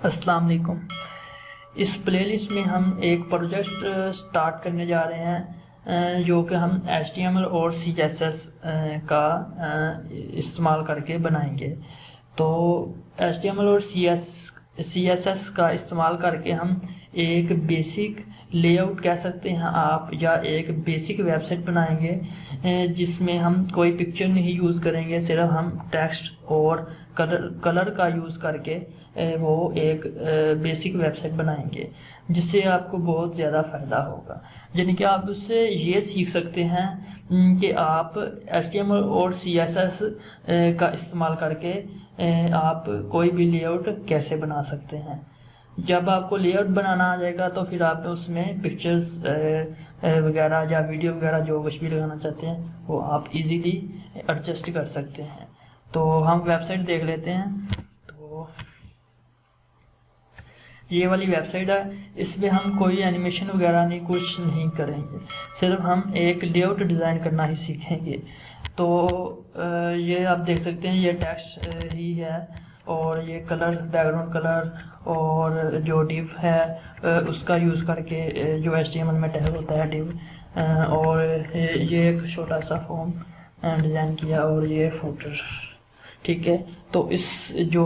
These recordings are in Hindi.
अस्सलाम वालेकुम। इस प्लेलिस्ट में हम एक प्रोजेक्ट स्टार्ट करने जा रहे हैं जो कि हम HTML और CSS का इस्तेमाल करके बनाएंगे। तो HTML और CSS का इस्तेमाल करके हम एक बेसिक लेआउट कह सकते हैं आप, या एक बेसिक वेबसाइट बनाएंगे जिसमें हम कोई पिक्चर नहीं यूज़ करेंगे, सिर्फ हम टेक्स्ट और कलर का यूज़ करके वो एक बेसिक वेबसाइट बनाएंगे जिससे आपको बहुत ज़्यादा फ़ायदा होगा। यानी कि आप उससे ये सीख सकते हैं कि आप HTML और CSS का इस्तेमाल करके आप कोई भी लेआउट कैसे बना सकते हैं। जब आपको लेआउट बनाना आ जाएगा तो फिर आप उसमें पिक्चर्स वगैरह या वीडियो वगैरह जो कुछ भी लगाना चाहते हैं वो आप इजीली एडजस्ट कर सकते हैं। तो हम वेबसाइट देख लेते हैं। तो ये वाली वेबसाइट है, इसमें हम कोई एनिमेशन वगैरह नहीं, कुछ नहीं करेंगे, सिर्फ हम एक लेआउट डिज़ाइन करना ही सीखेंगे। तो ये आप देख सकते हैं, ये टेक्स्ट ही है और ये कलर, बैकग्राउंड कलर और जो डिव है उसका यूज़ करके जो HTML में टैग होता है डिव, और ये एक छोटा सा फॉर्म डिज़ाइन किया और ये फुटर। ठीक है, तो इस जो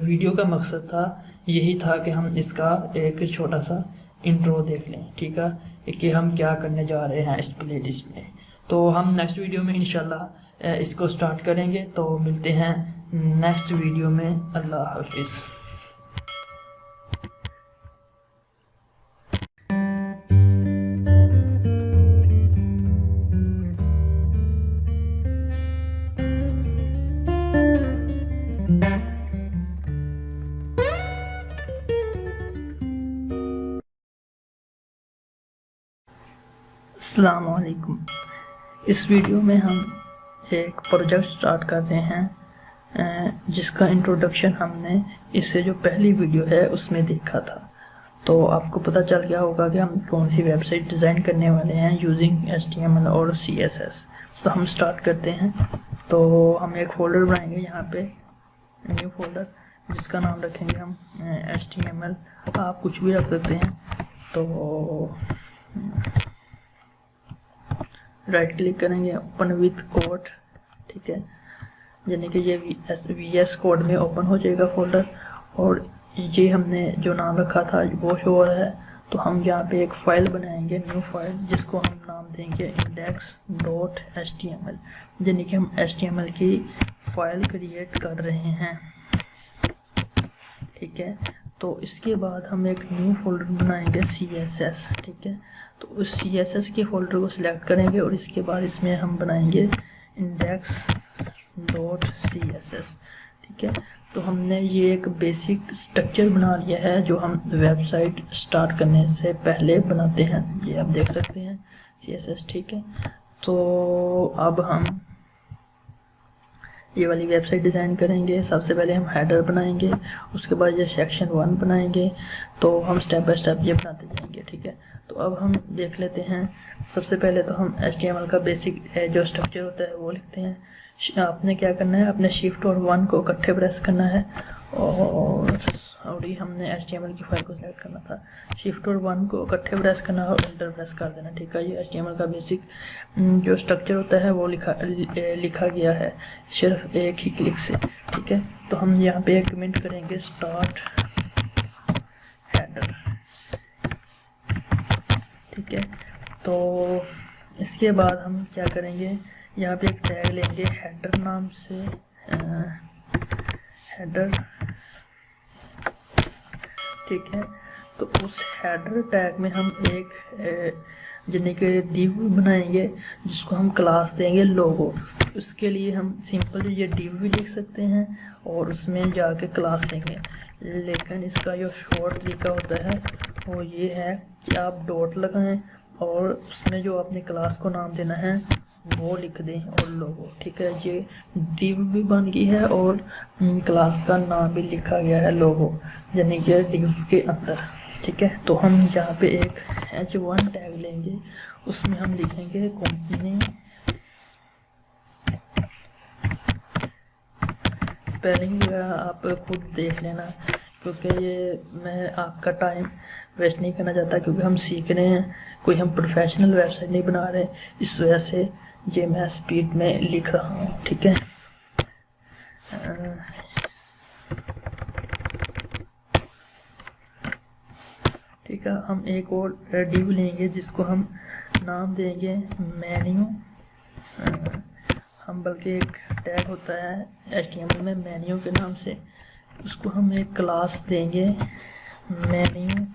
वीडियो का मकसद था यही था कि हम इसका एक छोटा सा इंट्रो देख लें। ठीक है, कि हम क्या करने जा रहे हैं इस प्लेलिस्ट में। तो हम नेक्स्ट वीडियो में इंशाल्लाह इसको स्टार्ट करेंगे। तो मिलते हैं नेक्स्ट वीडियो में। अल्लाह हाफिज़। अस्सलाम वालेकुम। इस वीडियो में हम एक प्रोजेक्ट स्टार्ट कर रहे हैं जिसका इंट्रोडक्शन हमने इससे जो पहली वीडियो है उसमें देखा था। तो आपको पता चल गया होगा कि हम कौन सी वेबसाइट डिज़ाइन करने वाले हैं यूजिंग HTML और CSS। तो हम स्टार्ट करते हैं। तो हम एक फ़ोल्डर बनाएंगे, यहाँ पे न्यू फोल्डर, जिसका नाम रखेंगे हम HTML। आप कुछ भी रख सकते हैं। तो राइट क्लिक करेंगे, ओपन विथ कोड। ठीक है, यानी कि ये VS कोड में ओपन हो जाएगा फोल्डर, और ये हमने जो नाम रखा था वो शो हो रहा है। तो हम यहाँ पे एक फाइल बनाएंगे, न्यू फाइल, जिसको हम नाम देंगे index.html, यानी कि हम HTML की फाइल क्रिएट कर रहे हैं। ठीक है, तो इसके बाद हम एक न्यू फोल्डर बनाएंगे CSS। ठीक है, तो उस CSS के फोल्डर को सिलेक्ट करेंगे और इसके बाद इसमें हम बनाएंगे index.css। ठीक है, तो हमने ये एक बेसिक स्ट्रक्चर बना लिया है जो हम वेबसाइट स्टार्ट करने से पहले बनाते हैं। ये आप देख सकते हैं CSS। ठीक है, तो अब हम ये वाली वेबसाइट डिज़ाइन करेंगे। सबसे पहले हम हेडर बनाएंगे, उसके बाद ये सेक्शन 1 बनाएंगे। तो हम स्टेप बाय स्टेप ये बनाते जाएंगे। ठीक है, तो अब हम देख लेते हैं। सबसे पहले तो हम HTML का बेसिक जो स्ट्रक्चर होता है वो लिखते हैं। आपने क्या करना है, अपने शिफ्ट और 1 को इकट्ठे प्रेस करना है, और हमने HTML की फाइल को सिलेक्ट करना था। शिफ्ट और 1 को इकट्ठे प्रेस करना और एंटर प्रेस कर देना। ठीक है, ये HTML का बेसिक जो स्ट्रक्चर होता है वो लिखा गया है सिर्फ एक ही क्लिक से। ठीक है, तो हम यहाँ पे एक कमेंट करेंगे, स्टार्ट हेडर। ठीक है, तो इसके बाद हम क्या करेंगे, यहाँ पे एक टैग लेंगे हेडर नाम से, हेडर। ठीक है, तो उस हेडर टैग में हम एक यानी कि डिव बनाएंगे जिसको हम क्लास देंगे लोगो। उसके लिए हम सिंपल ये डिव भी लिख सकते हैं और उसमें जाके क्लास देंगे, लेकिन इसका जो शॉर्ट तरीका होता है वो ये है कि आप डॉट लगाएं और उसमें जो अपनी क्लास को नाम देना है वो लिख दें और लोगो। ठीक है, ये डिव भी बन गई है और क्लास का नाम भी लिखा गया है लोगो, यानी कि डिव के अंदर। ठीक है, तो हम यहाँ पे एक H1 टैग लेंगे, उसमें हम लिखेंगे कंपनी। स्पेलिंग आप खुद देख लेना क्योंकि ये मैं आपका टाइम वेस्ट नहीं करना चाहता, क्योंकि हम सीख रहे हैं, कोई हम प्रोफेशनल वेबसाइट नहीं बना रहे, इस वजह से ये मैं स्पीड में लिख रहा हूँ। ठीक है, ठीक है, हम एक और डिव लेंगे जिसको हम नाम देंगे मेन्यू। हम बल्कि एक टैग होता है HTML में मेन्यू के नाम से, उसको हम एक क्लास देंगे मेन्यू।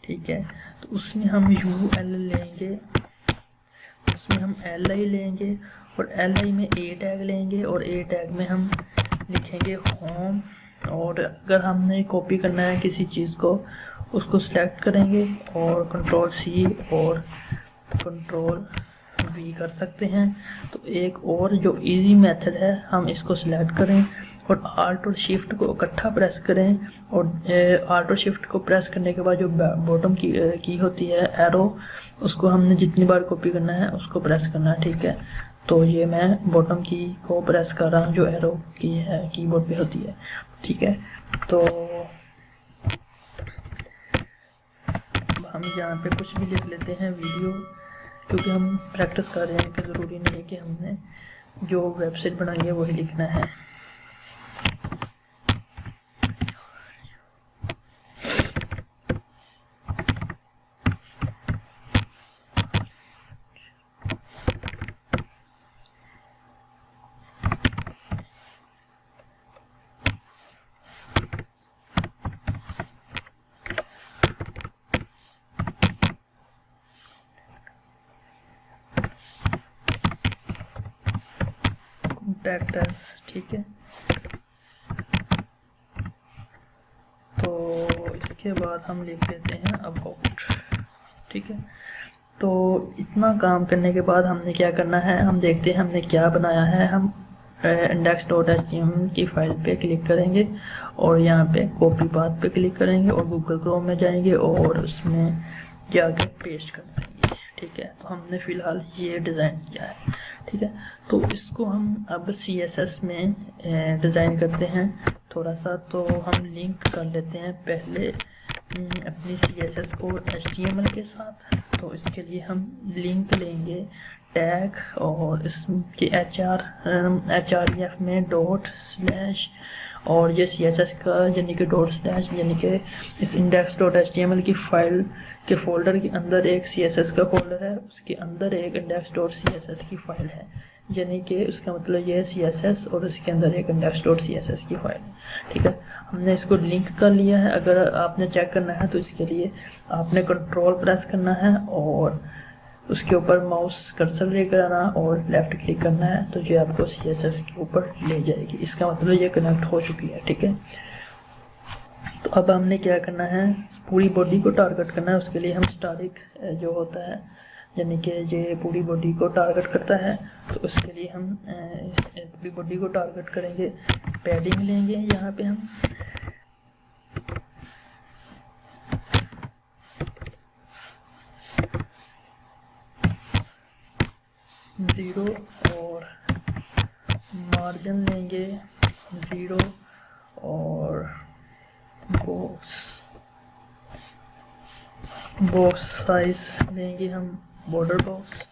ठीक है, तो उसमें हम UL लेंगे, उसमें हम LI लेंगे और LI में A टैग लेंगे और A टैग में हम लिखेंगे होम। और अगर हमने कॉपी करना है किसी चीज़ को, उसको सिलेक्ट करेंगे और Ctrl+C और Ctrl+V कर सकते हैं। तो एक और जो इजी मेथड है, हम इसको सिलेक्ट करें और Alt और Shift को इकट्ठा प्रेस करें, और Alt और Shift को प्रेस करने के बाद जो बॉटम की होती है एरो, उसको हमने जितनी बार कॉपी करना है उसको प्रेस करना है। ठीक है, तो ये मैं बॉटम की को प्रेस कर रहा हूँ जो एरो की है कीबोर्ड पे होती है। ठीक है, तो हम यहाँ पे कुछ भी लिख लेते हैं वीडियो, क्योंकि हम प्रैक्टिस कर रहे हैं कि ज़रूरी नहीं है कि हमने जो वेबसाइट बनाई है वही लिखना है। कॉन्टैक्ट अस, ठीक है, तो इसके बाद हम लिख लेते हैं अबाउट। ठीक है, तो इतना काम करने के बाद हमने क्या करना है, हम देखते हैं हमने क्या बनाया है। हम index.html की फाइल पे क्लिक करेंगे और यहाँ पे कॉपी पाथ पे क्लिक करेंगे और गूगल क्रोम में जाएंगे और उसमें जाके पेस्ट कर देंगे। ठीक है, तो हमने फ़िलहाल ये डिज़ाइन किया है। ठीक है, तो इसको हम अब CSS में डिज़ाइन करते हैं थोड़ा सा। तो हम लिंक कर लेते हैं पहले अपनी CSS को HTML के साथ। तो इसके लिए हम लिंक लेंगे टैग और इसके href में डॉट/ और ये CSS का यानी कि डॉट/ यानी कि इस index.html की फाइल के फोल्डर के अंदर एक CSS का फोल्डर है, उसके अंदर एक index.css की फाइल है, यानी कि उसका मतलब ये है CSS और उसके अंदर एक index.css की फाइल है। ठीक है, हमने इसको लिंक कर लिया है। अगर आपने चेक करना है तो इसके लिए आपने कंट्रोल प्रेस करना है और उसके ऊपर माउस कर्सर लेकर आना और लेफ्ट क्लिक करना है, तो ये आपको CSS के ऊपर ले जाएगी। इसका मतलब ये कनेक्ट हो चुकी है। ठीक है, तो अब हमने क्या करना है, पूरी बॉडी को टारगेट करना है। उसके लिए हम स्टैटिक जो होता है, यानी कि ये पूरी बॉडी को टारगेट करता है, तो उसके लिए हम पूरी बॉडी को टारगेट करेंगे। पैडिंग लेंगे, यहाँ पे हम 0 और मार्जिन लेंगे 0 और बॉक्स साइज लेंगे हम बॉर्डर बॉक्स,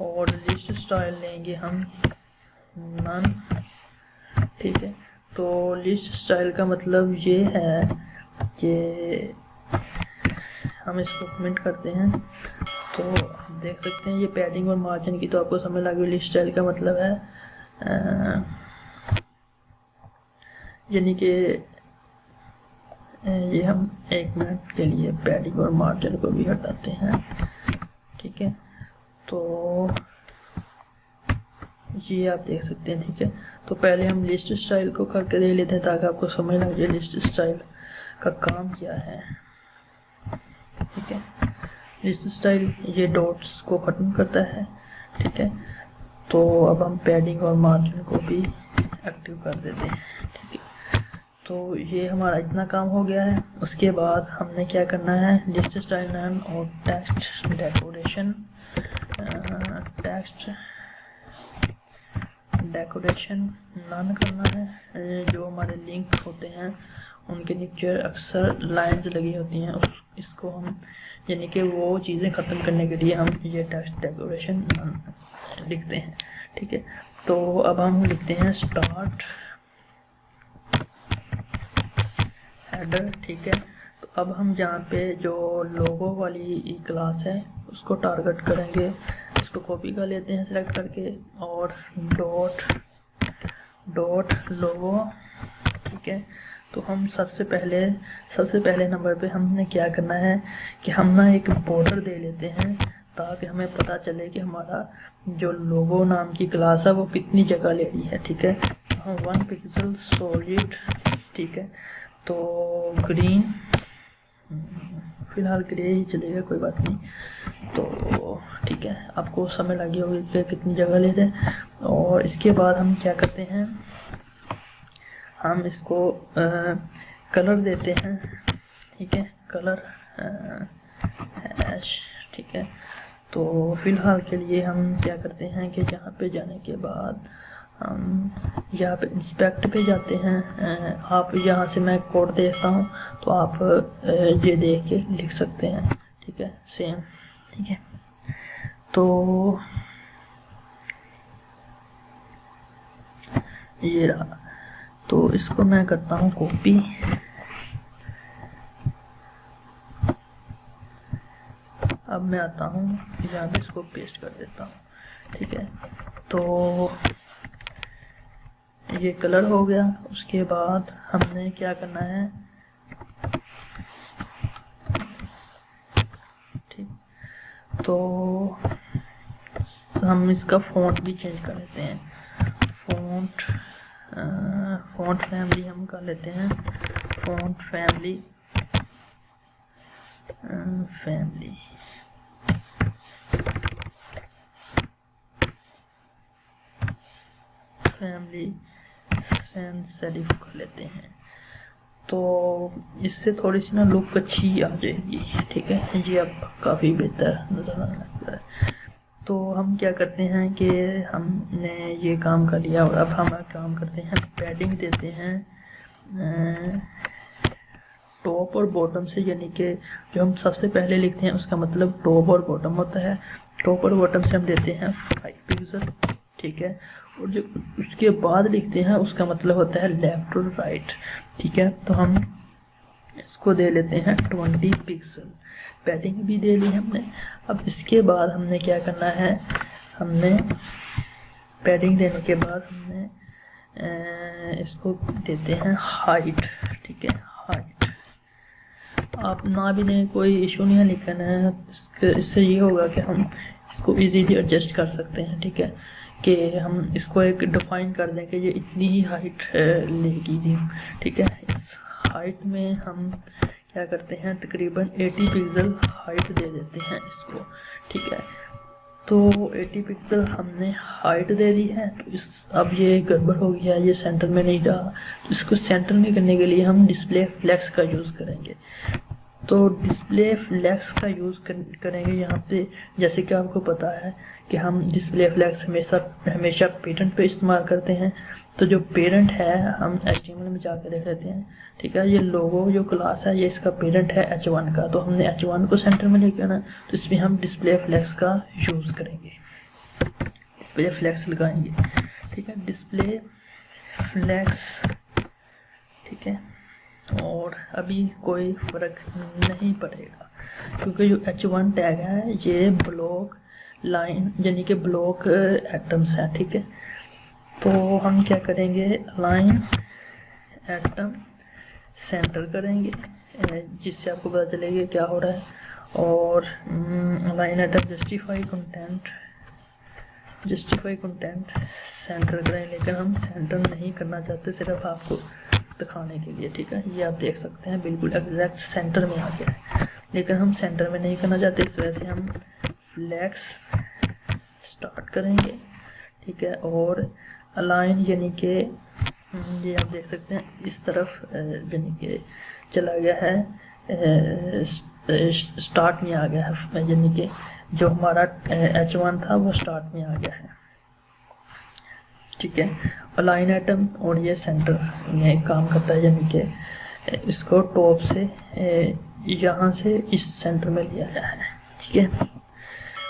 और लिस्ट स्टाइल लेंगे हम नन। ठीक है, तो लिस्ट स्टाइल का मतलब ये है कि हम इसको कमेंट करते हैं तो देख सकते हैं ये पैडिंग और मार्जिन की तो आपको समझ लग गई। लिस्ट स्टाइल का मतलब है यानी कि ये हम 1 मिनट के लिए पैडिंग और मार्जिन को भी हटाते हैं। ठीक है, तो ये आप देख सकते हैं। ठीक है, तो पहले हम लिस्ट स्टाइल को करके देख लेते हैं ताकि आपको समझ लग जाए लिस्ट स्टाइल का काम क्या है। ठीक है, लिस्ट स्टाइल ये डॉट्स को खत्म करता है। ठीक है, तो अब हम पैडिंग और मार्जिन को भी एक्टिव कर देते हैं। ठीक है, तो ये हमारा इतना काम हो गया है। उसके बाद हमने क्या करना है, लिस्ट स्टाइल नेम और text decoration, text decoration none करना है। जो हमारे लिंक होते हैं उनके नीचे अक्सर लाइंस लगी होती हैं, इसको हम यानी कि वो चीज़ें ख़त्म करने के लिए हम ये टेक्स्ट डेकोरेशन लिखते हैं। ठीक है, तो अब हम लिखते हैं स्टार्ट हेडर। ठीक है, तो अब हम जहाँ पे जो लोगो वाली क्लास है उसको टारगेट करेंगे, इसको कॉपी कर लेते हैं सेलेक्ट करके और डॉट लोगो। ठीक है, तो हम सबसे पहले नंबर पे हमने क्या करना है कि हम ना एक बॉर्डर दे लेते हैं ताकि हमें पता चले कि हमारा जो लोगो नाम की क्लास है वो कितनी जगह ले रही है। ठीक है, हम 1 पिक्सल सॉलिड। ठीक है, तो ग्रीन, फिलहाल ग्रे ही चलेगा, कोई बात नहीं। तो ठीक है, आपको समझ लगी होगी कि कितनी जगह ले रहे। और इसके बाद हम क्या करते हैं, हम इसको कलर देते हैं। ठीक है, कलर हैश। ठीक है, तो फिलहाल के लिए हम क्या करते हैं कि यहाँ पे जाने के बाद हम यहाँ पे इंस्पेक्ट पे जाते हैं। आप यहाँ से मैं कोड देखता हूँ तो आप ये देख के लिख सकते हैं। ठीक है, सेम। ठीक है, तो ये रहा, तो इसको मैं करता हूँ कॉपी। अब मैं आता हूँ यहाँ पे, इसको पेस्ट कर देता हूँ। ठीक है, तो ये कलर हो गया। उसके बाद हमने क्या करना है, ठीक, तो हम इसका फ़ॉन्ट भी चेंज कर लेते हैं। फ़ॉन्ट फैमिली हम कर लेते हैं, फ़ॉन्ट फैमिली सैंस सेरिफ कर लेते हैं, तो इससे थोड़ी सी ना लुक अच्छी आ जाएगी। ठीक है जी, अब काफ़ी बेहतर नज़र आने लगता है। तो हम क्या करते हैं कि हमने ये काम कर लिया और अब हम काम करते हैं, पैडिंग देते हैं टॉप और बॉटम से, यानी कि जो हम सबसे पहले लिखते हैं उसका मतलब टॉप और बॉटम होता है। टॉप और बॉटम से हम देते हैं 5 पिक्सल। ठीक है, और जो उसके बाद लिखते हैं उसका मतलब होता है लेफ्ट और राइट। ठीक है, तो हम इसको दे लेते हैं 20 पिक्सल। पैडिंग भी दे ली हमने। अब इसके बाद हमने क्या करना है, हमने पैडिंग देने के बाद हमने इसको देते हैं हाइट। ठीक है, हाइट आप ना भी दें कोई इशू नहीं है, लेकिन इससे ये होगा कि हम इसको इजीली एडजस्ट कर सकते हैं। ठीक है, कि हम इसको एक डिफाइन कर दें कि ये इतनी ही हाइट लेगी। ठीक है, इस हाइट में हम क्या करते हैं, तकरीबन 80 पिक्सल हाइट दे देते हैं इसको। ठीक है, तो 80 पिक्सल हमने हाइट दे दी है। तो अब ये गड़बड़ हो गया, ये सेंटर में नहीं रहा, तो इसको सेंटर में करने के लिए हम डिस्प्ले फ्लेक्स का यूज़ करेंगे। तो डिस्प्ले फ्लेक्स का यूज़ करेंगे यहाँ पे। जैसे कि आपको पता है कि हम डिस्प्ले फ्लेक्स हमेशा पेरेंट पे इस्तेमाल करते हैं। तो जो पेरेंट है हम HTML में जाकर देख लेते हैं। ठीक है, ये लोगो जो क्लास है ये इसका पेरेंट है H1 का, तो हमने H1 को सेंटर में लेके आना, तो इसमें हम डिस्प्ले फ्लेक्स का यूज़ करेंगे, डिस्प्ले फ्लेक्स लगाएंगे। ठीक है, डिस्प्ले फ्लेक्स। ठीक है, और अभी कोई फ़र्क नहीं पड़ेगा क्योंकि जो H1 टैग है ये ब्लॉक लाइन यानी कि ब्लॉक एटम्स है। ठीक है, तो हम क्या करेंगे, लाइन एटम सेंटर करेंगे जिससे आपको पता चलेगा क्या हो रहा है। और line atom justify content centre करें, लेकिन हम सेंटर नहीं करना चाहते, सिर्फ आपको दिखाने के लिए। ठीक है, ये आप देख सकते हैं बिल्कुल एग्जैक्ट सेंटर में आ गया है, लेकिन हम सेंटर में नहीं करना चाहते, इस वजह से हम फ्लेक्स स्टार्ट करेंगे। ठीक है, और अलाइन यानी कि ये आप देख सकते हैं इस तरफ यानी कि चला गया है, स्टार्ट में आ गया है, यानी कि जो हमारा H1 था वो स्टार्ट में आ गया है। ठीक है। अलाइन आइटम और ये सेंटर में काम करता है, यानी कि इसको टॉप से यहाँ से इस सेंटर में लिया गया है, ठीक है।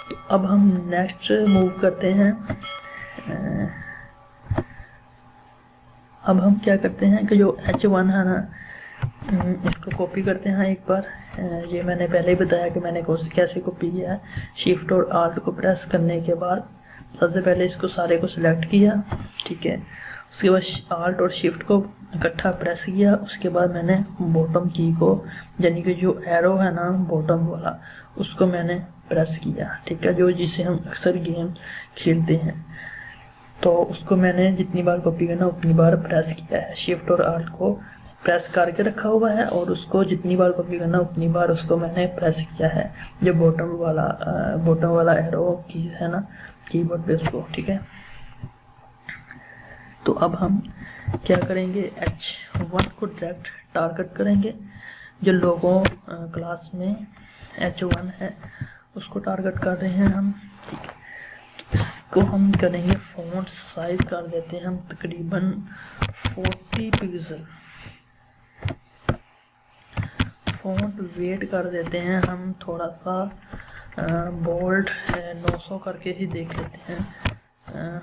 तो अब हम नेक्स्ट मूव करते हैं। अब हम क्या करते हैं कि जो H1 है ना, इसको कॉपी करते हैं एक बार। ये मैंने पहले ही बताया कि मैंने कैसे कॉपी किया है। शिफ्ट और आल्ट को प्रेस करने के बाद सबसे पहले इसको सारे को सिलेक्ट किया, ठीक है। उसके बाद आल्ट और शिफ्ट को इकट्ठा प्रेस किया। उसके बाद मैंने बॉटम की को, यानी कि जो एरो है ना बॉटम वाला, उसको मैंने प्रेस किया, ठीक है। जो जिसे हम अक्सर गेम खेलते हैं, तो उसको मैंने जितनी बार कॉपी करना उतनी बार प्रेस किया है। शिफ्ट और आल्ट को प्रेस करके रखा हुआ है और उसको जितनी बार कॉपी करना उतनी बार उसको मैंने प्रेस किया है, जो बॉटम वाला एरो की है ना कीबोर्ड पे उसको, ठीक है। तो अब हम क्या करेंगे, H1 को डायरेक्ट टारगेट करेंगे। जो लोगों क्लास में H1 है उसको टारगेट कर रहे हैं हम, ठीक है। तो इसको हम करेंगे फॉन्ट साइज कर देते हैं हम तकरीबन 40 पिक्सल। फॉन्ट वेट कर देते हैं हम थोड़ा सा बोल्ड 900 करके ही देख लेते हैं।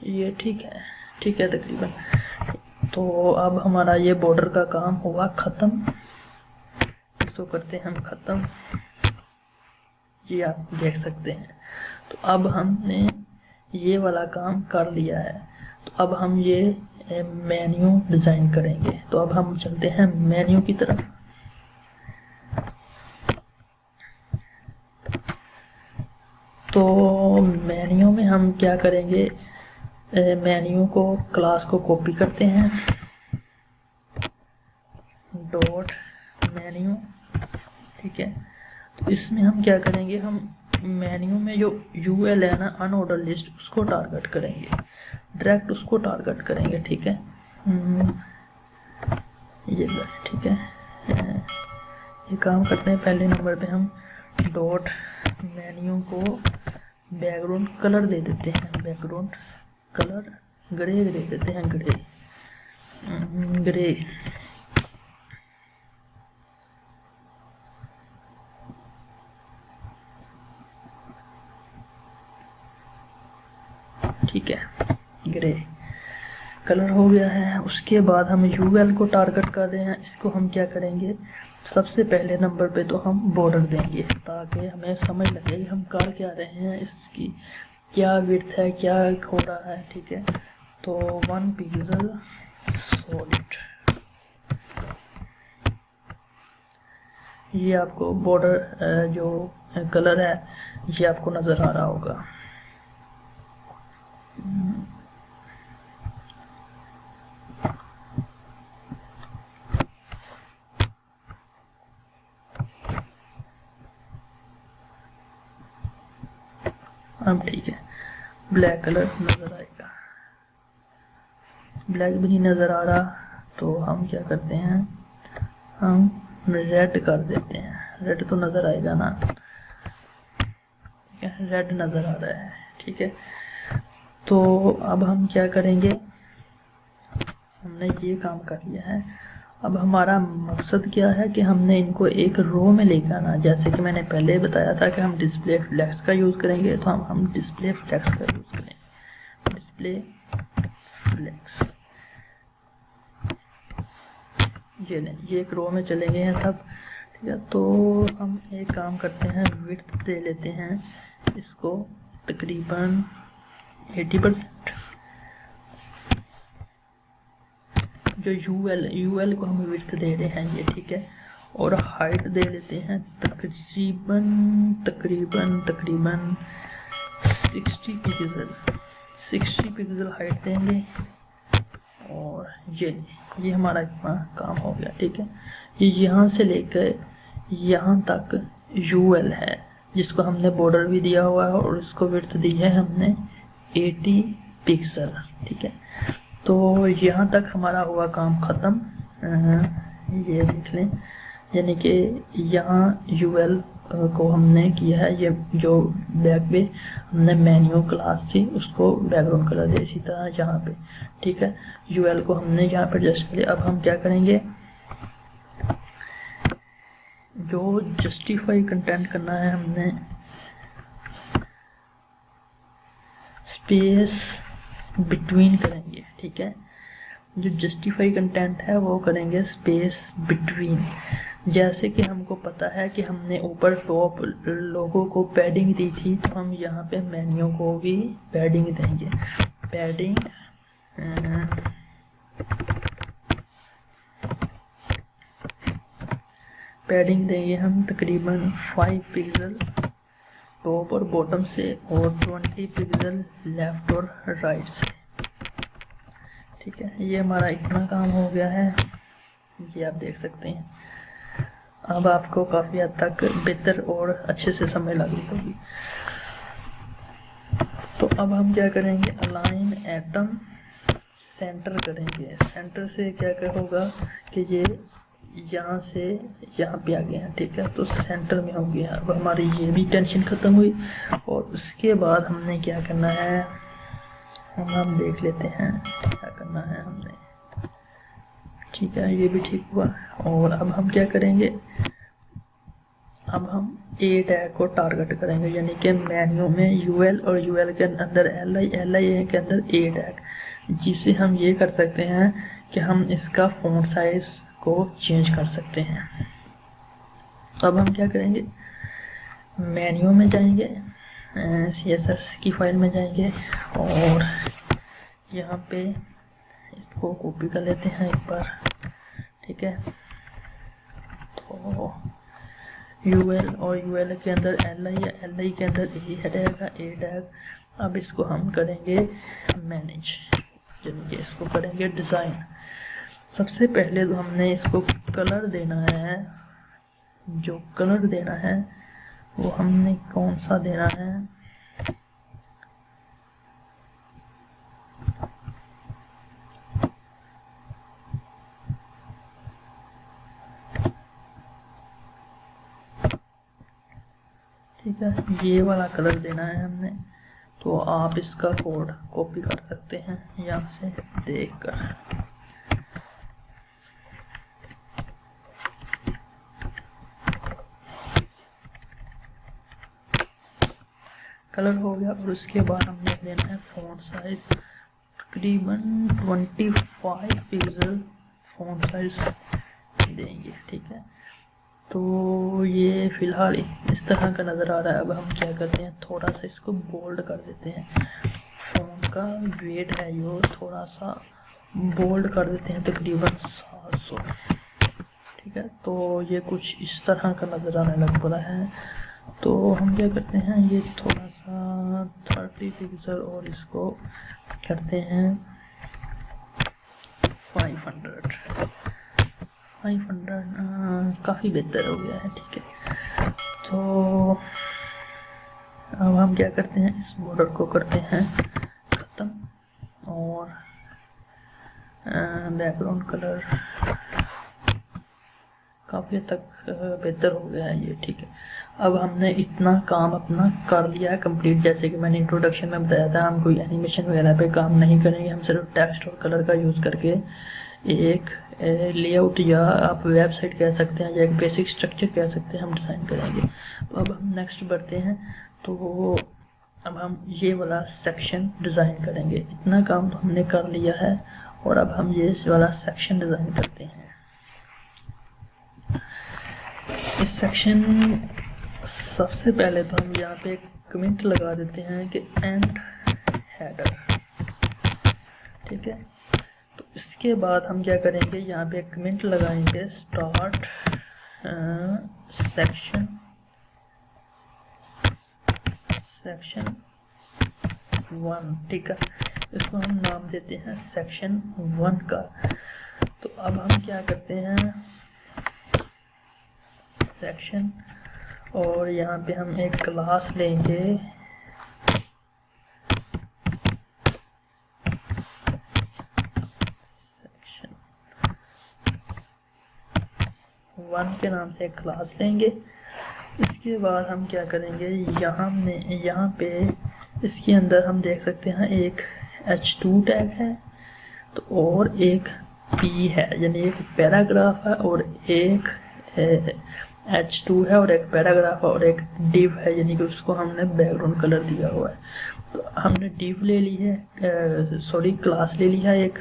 ये ठीक है तकरीबन। तो अब हमारा ये बॉर्डर का काम हुआ ख़त्म। इसको करते हैं हम ख़त्म, ये आप देख सकते हैं। तो अब हमने ये वाला काम कर लिया है। तो अब हम ये मेन्यू डिज़ाइन करेंगे। तो अब हम चलते हैं मेन्यू की तरफ। तो मेन्यू में हम क्या करेंगे, मेन्यू को क्लास को कॉपी करते हैं, डॉट मेन्यू, ठीक है। तो इसमें हम क्या करेंगे, हम मेन्यू में जो यूएल है ना अनऑर्डर लिस्ट, उसको टारगेट करेंगे, डायरेक्ट उसको टारगेट करेंगे, ठीक है। ये ठीक है, ये काम करते हैं। पहले नंबर पे हम डॉट मेन्यू को बैकग्राउंड कलर दे देते हैं, बैकग्राउंड कलर ग्रे दे देते हैं, ग्रे। ठीक है, ग्रे कलर हो गया है। उसके बाद हम यूएल को टारगेट कर रहे हैं। इसको हम क्या करेंगे, सबसे पहले नंबर पे तो हम बॉर्डर देंगे ताकि हमें समझ लगे कि हम कर क्या रहे हैं, इसकी क्या विड्थ है, क्या हो रहा है, ठीक है। तो 1 पिक्सल सॉलिड, ये आपको बॉर्डर जो कलर है ये आपको नज़र आ रहा होगा। अब ठीक है, ब्लैक कलर नज़र आएगा। ब्लैक भी नहीं नज़र आ रहा तो हम क्या करते हैं, हम रेड कर देते हैं। रेड तो नज़र आएगा ना, ठीक है, रेड नज़र आ रहा है, ठीक है। तो अब हम क्या करेंगे, हमने ये काम कर लिया है। अब हमारा मकसद क्या है कि हमने इनको एक रो में लेकर आना। जैसे कि मैंने पहले बताया था कि हम डिस्प्ले फ्लेक्स का यूज़ करेंगे, तो हम डिस्प्ले फ्लेक्स का यूज़ करेंगे, डिस्प्ले फ्लेक्स। ये नहीं, ये एक रो में चले गए हैं सब, ठीक है। तो हम एक काम करते हैं, विड्थ दे लेते हैं इसको तकरीबन 80%। जो यूएल को हम विड्थ दे रहे हैं ये, ठीक है। और हाइट दे लेते हैं तकरीबन 60 पिक्सल हाइट देंगे। और ये हमारा इतना काम हो गया, ठीक है। ये यहाँ से लेकर यहाँ तक यूएल है, जिसको हमने बॉर्डर भी दिया हुआ है और इसको विड्थ दी है हमने 80 पिक्सल, ठीक है। तो यहाँ तक हमारा हुआ काम ख़त्म। ये देख लें, यानी कि यहाँ यूएल को हमने किया है, ये जो बैक पे हमने मेन्यू क्लास थी उसको बैकग्राउंड कलर दे, इसी तरह यहाँ पे, ठीक है। यूएल को हमने यहाँ पे एडजस्ट कर लिया। अब हम क्या करेंगे, जो जस्टिफाई कंटेंट करना है हमने स्पेस बिटवीन करेंगे, ठीक है। जो जस्टिफाई कंटेंट है वो करेंगे स्पेस बिटवीन। जैसे कि हमको पता है कि हमने ऊपर टॉप लोगों को पैडिंग दी थी, तो हम यहाँ पे मेन्यू को भी पैडिंग देंगे। पैडिंग देंगे हम तकरीबन 5 पिक्सल टॉप और बॉटम से और 20 पिक्सल लेफ्ट और राइट से, ठीक है। ये हमारा इतना काम हो गया है, ये आप देख सकते हैं। अब आपको काफ़ी हद तक बेहतर और अच्छे से समझ लग रही होगी। तो अब हम क्या करेंगे, अलाइन एटम सेंटर करेंगे। सेंटर से क्या क्या होगा कि ये यहाँ से यहाँ पे आ गए हैं, ठीक है, तो सेंटर में हो गया। अब हमारी ये भी टेंशन ख़त्म हुई। और उसके बाद हमने क्या करना है, हम देख लेते हैं क्या करना है हमने, ठीक है, ये भी ठीक हुआ। और अब हम क्या करेंगे, अब हम ए टैग को टारगेट करेंगे, यानी कि मेन्यू में यूएल और यूएल के अंदर एलआई, एलआई के अंदर ए टैग, जिसे हम ये कर सकते हैं कि हम इसका फ़ॉन्ट साइज को चेंज कर सकते हैं। अब हम क्या करेंगे, मेन्यू में जाएंगे, CSS की फाइल में जाएंगे और यहाँ पे इसको कॉपी कर लेते हैं एक बार, ठीक है। तो यूएल और यूएल के अंदर एलआई या एलआई के अंदर ए टैग, ए टैग। अब इसको हम करेंगे मैनेज, यानी कि इसको करेंगे डिज़ाइन। सबसे पहले तो हमने इसको कलर देना है। जो कलर देना है वो हमने कौन सा देना है, ठीक है, ये वाला कलर देना है हमने। तो आप इसका कोड कॉपी कर सकते हैं यहाँ से देखकर। कलर हो गया और उसके बाद हमने लेना है फ़ॉन्ट साइज, तकरीबन 25 पिक्सल फ़ॉन्ट साइज देंगे, ठीक है। तो ये फ़िलहाल इस तरह का नज़र आ रहा है। अब हम क्या करते हैं, थोड़ा सा इसको बोल्ड कर देते हैं। फ़ॉन्ट का वेट है जो थोड़ा सा बोल्ड कर देते हैं, तकरीबन 700, ठीक है। तो ये कुछ इस तरह का नज़र आने लग पड़ा है। तो हम क्या करते हैं, ये थोड़ा सा 30 पिक्सल और इसको करते हैं 500 काफ़ी बेहतर हो गया है, ठीक है। तो अब हम क्या करते हैं, इस बॉर्डर को करते हैं ख़त्म और बैकग्राउंड कलर काफ़ी हद तक बेहतर हो गया है ये, ठीक है। अब हमने इतना काम अपना कर लिया है कंप्लीट। जैसे कि मैंने इंट्रोडक्शन में बताया था, हम कोई एनिमेशन वगैरह पे काम नहीं करेंगे, हम सिर्फ टेक्स्ट और कलर का यूज़ करके एक लेआउट या आप वेबसाइट कह सकते हैं या एक बेसिक स्ट्रक्चर कह सकते हैं, हम डिज़ाइन करेंगे। तो अब हम नेक्स्ट बढ़ते हैं। तो अब हम ये वाला सेक्शन डिज़ाइन करेंगे। इतना काम तो हमने कर लिया है और अब हम ये वाला सेक्शन डिज़ाइन करते हैं। इस सेक्शन सबसे पहले तो हम यहाँ पे एक कमेंट लगा देते हैं कि एंड हेडर, ठीक है। तो इसके बाद हम क्या करेंगे, यहाँ पे एक कमेंट लगाएंगे स्टार्ट सेक्शन 1, ठीक है। इसको हम नाम देते हैं सेक्शन 1 का। तो अब हम क्या करते हैं, सेक्शन और यहाँ पे हम एक क्लास लेंगे सेक्शन 1 के नाम से एक क्लास लेंगे। इसके बाद हम क्या करेंगे, यहाँ पे इसके अंदर हम देख सकते हैं एक H2 टैग है तो और एक P है, यानी एक पैराग्राफ है और एक H2 है और एक पैराग्राफ है और एक div है, यानी कि उसको हमने बैकग्राउंड कलर दिया हुआ है। तो हमने div ले ली है, क्लास ले ली है एक।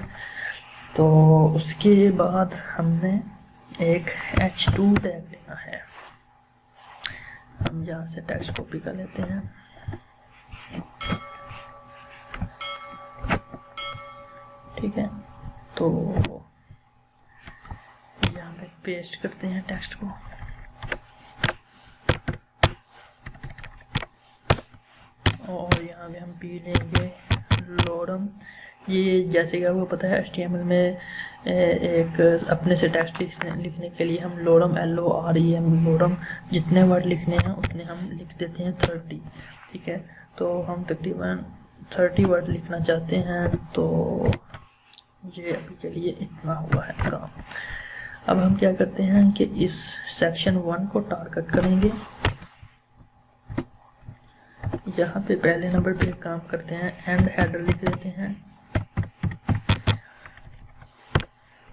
तो उसके बाद हमने एक H2 टैग लेना है। हम यहाँ से टेक्स्ट कॉपी कर लेते हैं, ठीक है। तो यहाँ पे पेस्ट करते हैं टेक्स्ट को, और यहाँ पे हम पी लेंगे लोडम। ये जैसे कि आपको पता है HTML में एक अपने से टेक्स्ट लिखने के लिए हम लोडम LOREM लोडम जितने वर्ड लिखने हैं उतने हम लिख देते हैं 30, ठीक है। तो हम तकरीबन 30 वर्ड लिखना चाहते हैं, तो ये अभी के लिए इतना हुआ है काम। अब हम क्या करते हैं कि इस सेक्शन 1 को टारगेट करेंगे। यहाँ पे पहले नंबर पे काम करते हैं, एंड हेडर लिख देते हैं,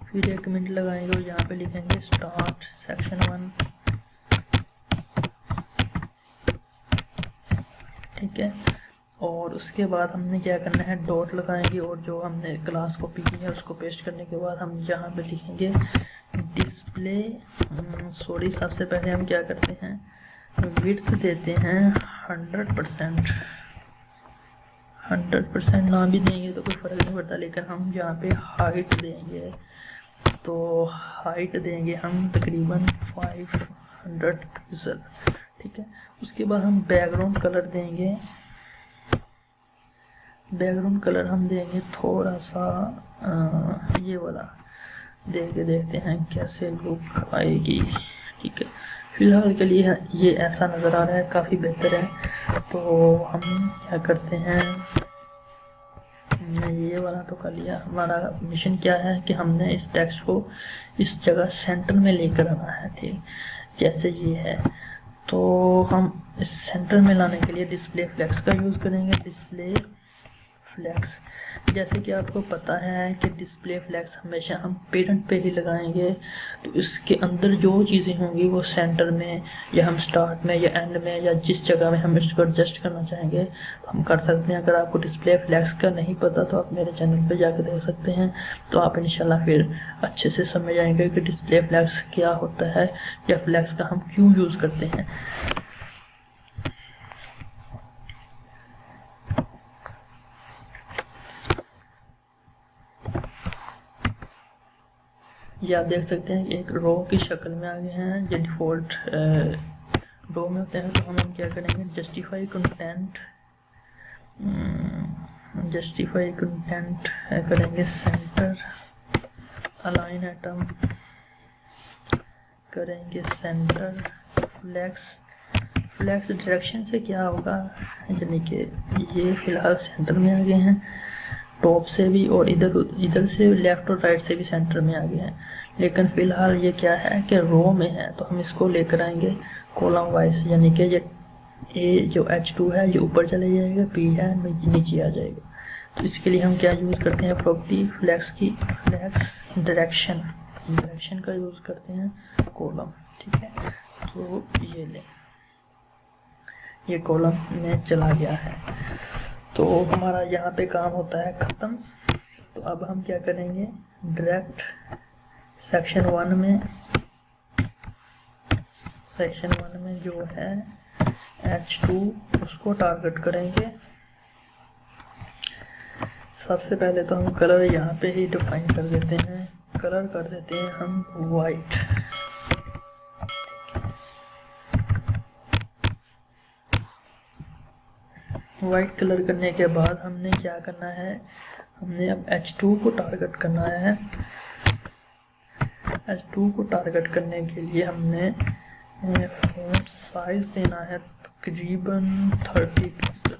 फिर 1 मिनट लगाएंगे और यहाँ पे लिखेंगे स्टार्ट सेक्शन 1, ठीक है। और उसके बाद हमने क्या करना है, डॉट लगाएंगे और जो हमने क्लास कॉपी की है उसको पेस्ट करने के बाद हम यहाँ पे लिखेंगे डिस्प्ले सबसे पहले हम क्या करते हैं, विड्थ देते हैं 100% ना भी देंगे तो कोई फ़र्क नहीं पड़ता, लेकिन हम यहाँ पे हाइट देंगे, तो हाइट देंगे हम तकरीबन 500 पिक्सल, ठीक है। उसके बाद हम बैकग्राउंड कलर देंगे, बैकग्राउंड कलर हम देंगे थोड़ा सा ये वाला दे के देखते हैं कैसे लुक आएगी, ठीक है। फिलहाल के लिए ये ऐसा नज़र आ रहा है, काफ़ी बेहतर है। तो हम क्या करते हैं, हमने ये वाला तो कर लिया। हमारा मिशन क्या है कि हमने इस टेक्स्ट को इस जगह सेंटर में लेकर आना है, ठीक, जैसे ये है। तो हम इस सेंटर में लाने के लिए डिस्प्ले फ्लेक्स का यूज़ करेंगे। डिस्प्ले फ्लेक्स, जैसे कि आपको पता है कि डिस्प्ले फ्लेक्स हमेशा हम पेरेंट पे ही लगाएंगे, तो इसके अंदर जो चीज़ें होंगी वो सेंटर में या हम स्टार्ट में या एंड में या जिस जगह में हम इसको एडजस्ट करना चाहेंगे तो हम कर सकते हैं। अगर आपको डिस्प्ले फ्लेक्स का नहीं पता तो आप मेरे चैनल पे जाकर देख सकते हैं, तो आप इंशाल्लाह फिर अच्छे से समझ आएंगे कि डिस्प्ले फ्लेक्स क्या होता है या फ्लेक्स का हम क्यों यूज़ करते हैं। ये आप देख सकते हैं एक रो की शक्ल में आ गए हैं, जो डिफ़ॉल्ट रो में होते हैं। तो हम क्या करेंगे, जस्टिफाई कंटेंट करेंगे सेंटर, अलाइन एटम करेंगे सेंटर, फ्लेक्स डायरेक्शन से क्या होगा, यानी कि ये फिलहाल सेंटर में आ गए हैं, टॉप से भी और इधर से लेफ्ट और राइट से भी सेंटर में आ गए हैं। लेकिन फिलहाल ये क्या है कि रो में है, तो हम इसको लेकर आएंगे कॉलम वाइज, यानी कि ये जो H2 है ये ऊपर चले जाएगा, P है नीचे आ जाएगा। तो इसके लिए हम क्या यूज़ करते हैं, प्रॉपर्टी फ्लेक्स डायरेक्शन का यूज़ करते हैं कॉलम, ठीक है। तो ये ले, ये कॉलम में चला गया है, तो हमारा यहाँ पे काम होता है ख़त्म। तो अब हम क्या करेंगे, डायरेक्ट सेक्शन 1 में जो है H2 उसको टारगेट करेंगे। सबसे पहले तो हम कलर यहाँ पे ही डिफाइन कर देते हैं, कलर कर देते हैं हम वाइट, वाइट कलर करने के बाद हमने क्या करना है, हमने अब H2 को टारगेट करना है। H2 को टारगेट करने के लिए हमने फॉन्ट साइज देना है तकरीबन 30 पिक्सल।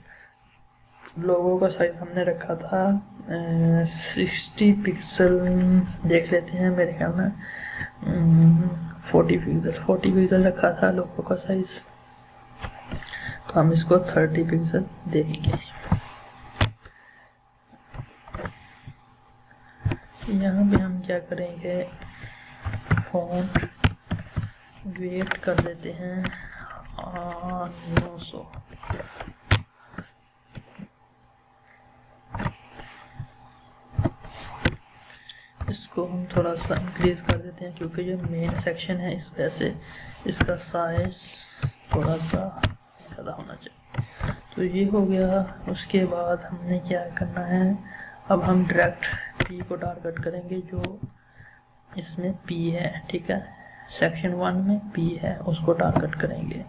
लोगों का साइज हमने रखा था 60 पिक्सल, देख लेते हैं, मेरे ख्याल में 40 पिक्सल रखा था लोगों का साइज। हम इसको 30 पिक्सल देंगे। यहाँ पे हम क्या करेंगे, फॉन्ट वेट कर देते हैं 900। इसको हम थोड़ा सा इंक्रीज कर देते हैं क्योंकि ये मेन सेक्शन है, इस वजह से इसका साइज थोड़ा सा ज़्यादा होना चाहिए। तो ये हो गया। उसके बाद हमने क्या करना है, अब हम डायरेक्ट पी को टारगेट करेंगे, जो इसमें पी है, ठीक है, सेक्शन 1 में पी है, उसको टारगेट करेंगे।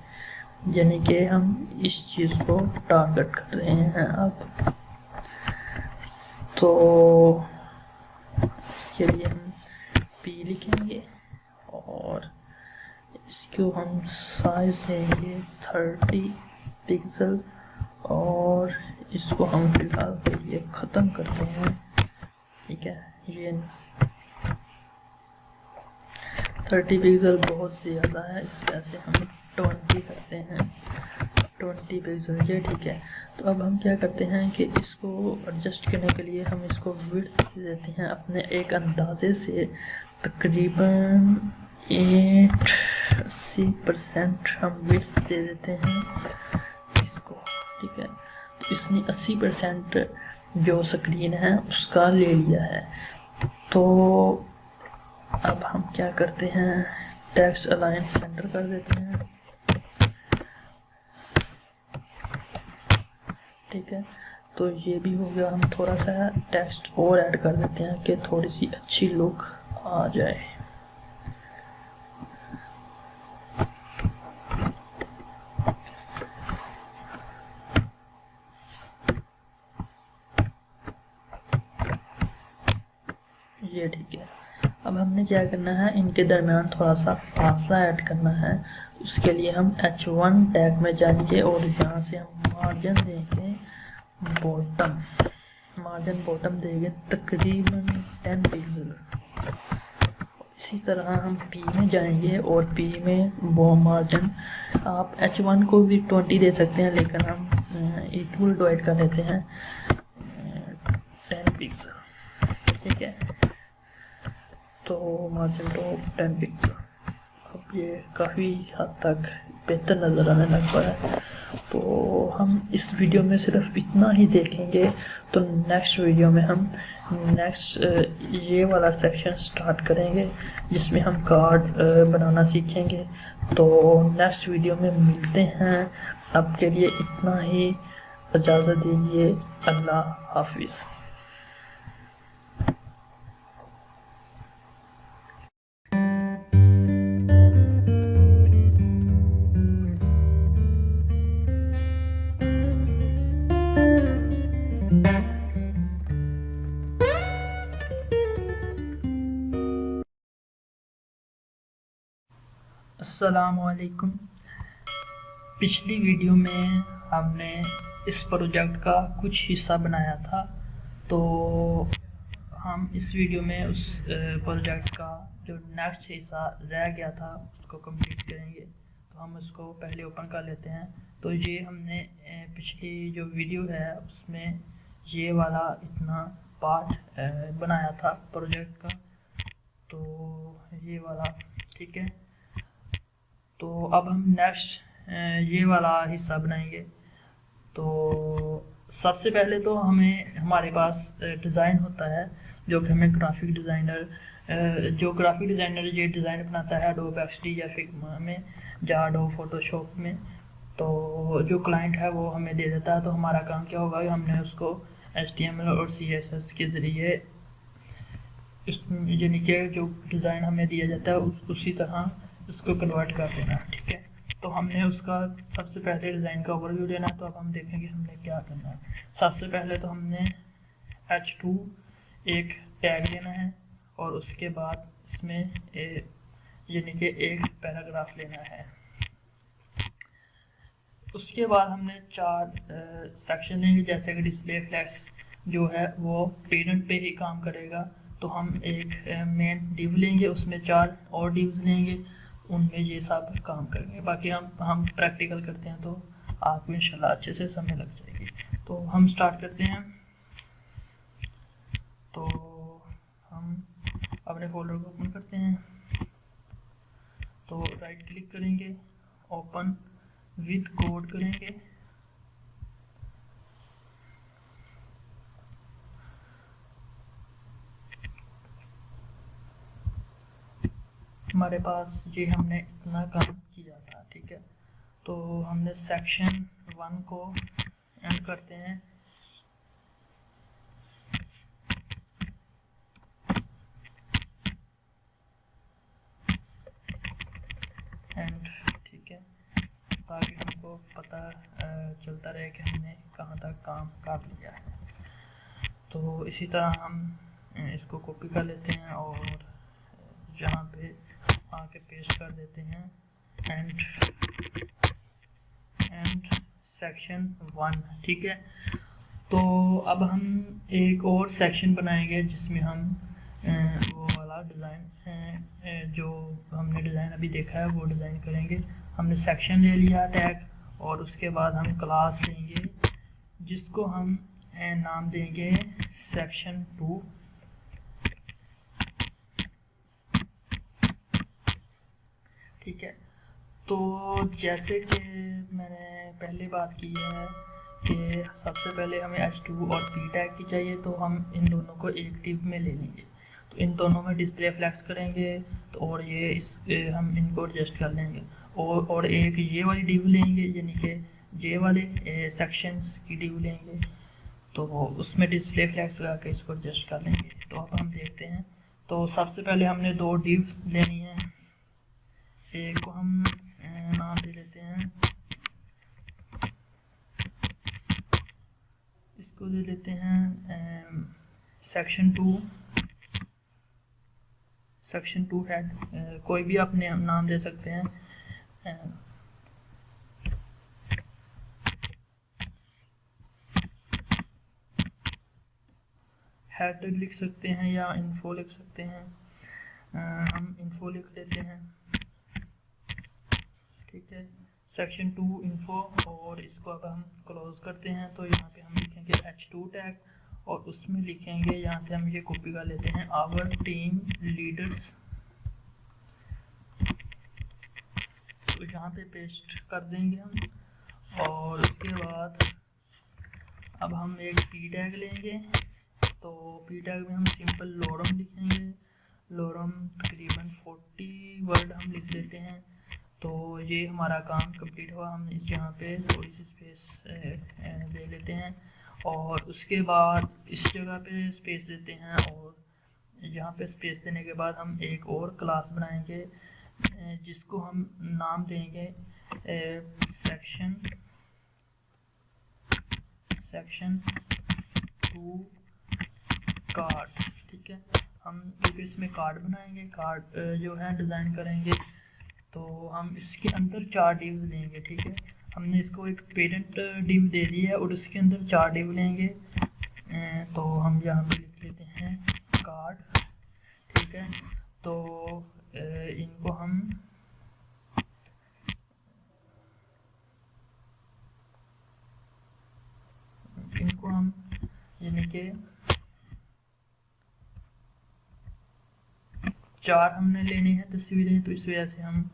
यानी कि हम इस चीज़ को टारगेट कर रहे हैं अब। तो इसके लिए हम पी लिखेंगे और इसको हम साइज देंगे 30 पिक्सल और इसको हम फिलहाल के लिए ख़त्म करते हैं, ठीक है। ये 30 पिक्सल बहुत ज़्यादा है, इस वजह से हम 20 करते हैं, 20 पिक्सल, ये ठीक है। तो अब हम क्या करते हैं कि इसको एडजस्ट करने के लिए हम इसको विड्थ देते हैं अपने एक अंदाजे से, तकरीबन 80% हम विड्थ दे देते हैं इसको, ठीक है। तो इसने 80% जो स्क्रीन है उसका ले लिया है। तो अब हम क्या करते हैं, टेक्स्ट अलाइन सेंटर कर देते हैं, ठीक है। तो ये भी हो गया। हम थोड़ा सा टेक्स्ट और ऐड कर देते हैं कि थोड़ी सी अच्छी लुक आ जाए। ये ठीक है। अब हमने क्या करना है, इनके दरमियान थोड़ा सा फासला ऐड करना है। उसके लिए हम H1 टैग में जाएंगे और यहाँ से हम मार्जिन देंगे बॉटम, मार्जिन बॉटम देंगे तकरीबन 10 पिक्सल। इसी तरह हम P में जाएंगे और P में वो मार्जिन, आप H1 को भी 20 दे सकते हैं, लेकिन हम इक्वल डिवाइड कर लेते हैं 10 पिक्सल, ठीक है। तो मार्जिन तो 10 पिक्सल। अब ये काफ़ी हद तक बेहतर नज़र आने लग पड़ा है। तो हम इस वीडियो में सिर्फ इतना ही देखेंगे। तो नेक्स्ट वीडियो में हम ये वाला सेक्शन स्टार्ट करेंगे जिसमें हम कार्ड बनाना सीखेंगे। तो नेक्स्ट वीडियो में मिलते हैं। अब के लिए इतना ही, इजाज़त दीजिए। अल्लाह हाफिज़। अस्सलामुअलैकुम। पिछली वीडियो में हमने इस प्रोजेक्ट का कुछ हिस्सा बनाया था, तो हम इस वीडियो में उस प्रोजेक्ट का जो नेक्स्ट हिस्सा रह गया था उसको कंप्लीट करेंगे। तो हम उसको पहले ओपन कर लेते हैं। तो ये हमने पिछली जो वीडियो है उसमें ये वाला इतना पार्ट बनाया था प्रोजेक्ट का, तो ये वाला, ठीक है। तो अब हम नेक्स्ट ये वाला हिस्सा बनाएंगे। तो सबसे पहले तो हमारे पास डिज़ाइन होता है, जो कि हमें ग्राफिक डिज़ाइनर ये डिज़ाइन बनाता है एडोब एक्सडी या फिग्मा में या एडोब फोटोशॉप में। तो जो क्लाइंट है वो हमें दे देता है। तो हमारा काम क्या होगा कि हमने उसको HTML और CSS के ज़रिए यानी कि जो डिज़ाइन हमें दिया जाता है उसी तरह उसको कन्वर्ट कर देना, ठीक है। तो हमने उसका सबसे पहले डिज़ाइन का ओवरव्यू लेना है। तो अब हम देखेंगे हमने क्या करना है। सबसे पहले तो हमने H2 एक टैग लेना है और उसके बाद इसमें यानी कि एक पैराग्राफ लेना है। उसके बाद हमने 4 सेक्शन लेंगे, जैसे कि डिस्प्ले फ्लैक्स जो है वो पेरेंट पे ही काम करेगा। तो हम एक मेन डिव लेंगे, उसमें 4 और डिव्स लेंगे, उनमें ये सब काम करेंगे। बाकी हम प्रैक्टिकल करते हैं। तो आपको इंशाल्लाह अच्छे से समझ लग जाएगी। तो हम स्टार्ट करते हैं। तो हम अपने फोल्डर को ओपन करते हैं, तो राइट क्लिक करेंगे, ओपन विद कोड करेंगे, हमारे पास ये हमने इतना काम किया था, ठीक है। तो हमने सेक्शन 1 को एंड करते हैं, एंड ठीक है, ताकि हमको पता चलता रहे कि हमने कहाँ तक काम कर लिया है। तो इसी तरह हम इसको कॉपी कर लेते हैं और यहाँ पे आके पेस्ट कर देते हैं, एंड सेक्शन 1, ठीक है। तो अब हम एक और सेक्शन बनाएंगे जिसमें हम वो वाला डिज़ाइन जो हमने डिज़ाइन अभी देखा है वो डिज़ाइन करेंगे। हमने सेक्शन ले लिया टैग, और उसके बाद हम क्लास लेंगे जिसको हम नाम देंगे सेक्शन 2, ठीक है। तो जैसे कि मैंने पहले बात की है कि सबसे पहले हमें H2 और P टैग की चाहिए, तो हम इन दोनों को एक डिव में ले लेंगे। तो इन दोनों में डिस्प्ले फ्लैक्स करेंगे, तो और ये हम इनको एडजस्ट कर लेंगे, और एक ये वाली डिव लेंगे, यानी कि ये वाले सेक्शंस की डिव लेंगे, तो उसमें डिस्प्ले फ्लैक्स लगा के इसको एडजस्ट कर लेंगे। तो अब हम देखते हैं। तो सबसे पहले हमने 2 डिव लेनी है, एक को हम नाम दे लेते हैं, इसको दे लेते हैं सेक्शन 2 हेड, कोई भी अपने नाम दे सकते हैं। हेड लिख सकते हैं या इन्फो लिख सकते हैं, हम इन्फो लिख लेते हैं, ठीक है। सेक्शन 2 इन्फो, और इसको अब हम क्लोज करते हैं। तो यहाँ पे हम लिखेंगे H2 टैग, और उसमें लिखेंगे, यहाँ से हम ये कॉपी कर लेते हैं, आवर टीम लीडर्स, तो यहाँ पे पेस्ट कर देंगे हम। और उसके बाद अब हम एक P टैग लेंगे, तो P टैग में हम सिंपल लोरम लिखेंगे, लोरम तकरीबन 40 वर्ड हम लिख लेते हैं। तो ये हमारा काम कंप्लीट हुआ। हम इस यहाँ पे थोड़ी सी स्पेस दे लेते हैं, और उसके बाद इस जगह पे स्पेस देते हैं, और यहाँ पे स्पेस देने के बाद हम एक और क्लास बनाएंगे जिसको हम नाम देंगे सेक्शन 2 कार्ड, ठीक है। हम इसमें कार्ड बनाएंगे, कार्ड जो है डिज़ाइन करेंगे। तो हम इसके अंदर 4 डिव लेंगे, ठीक है। हमने इसको एक पेरेंट डिव दे दी है, और उसके अंदर 4 डिव लेंगे। तो हम यहाँ पे लिख लेते हैं कार्ड, ठीक है। तो इनको हम यानी कि 4 हमने लेनी है तस्वीरें, तो इस वजह से हम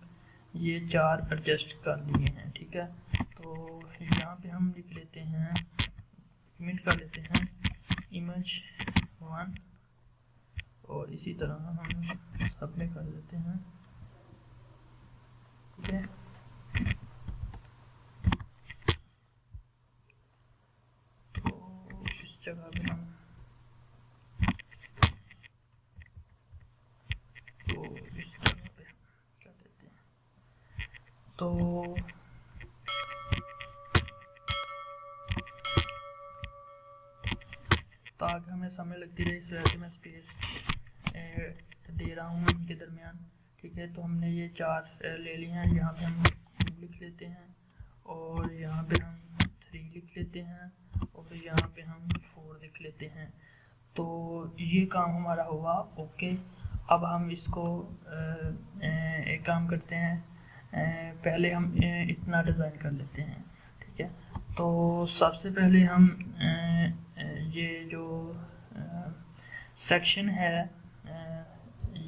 ये 4 एडजस्ट कर लिए हैं, ठीक है। तो यहाँ पे हम लिख लेते हैं, कमेंट कर लेते हैं इमेज 1, और इसी तरह हम सब में कर देते हैं, ठीक है। तो इस जगह पे हम इस जगह पे क्या देते हैं, तो ताकि हमें समय लगती रहे, इस वजह से मैं स्पेस दे रहा हूँ इनके दरमियान, ठीक है। तो हमने ये 4 ले लिए हैं, यहाँ पे हम 2 लिख लेते हैं, और यहाँ पे हम 3 लिख लेते हैं, और यहाँ पे हम 4 लिख लेते हैं। तो ये काम हमारा हुआ, ओके। अब हम इसको एक काम करते हैं, पहले हम इतना डिज़ाइन कर लेते हैं, ठीक तो सबसे पहले हम ये जो सेक्शन है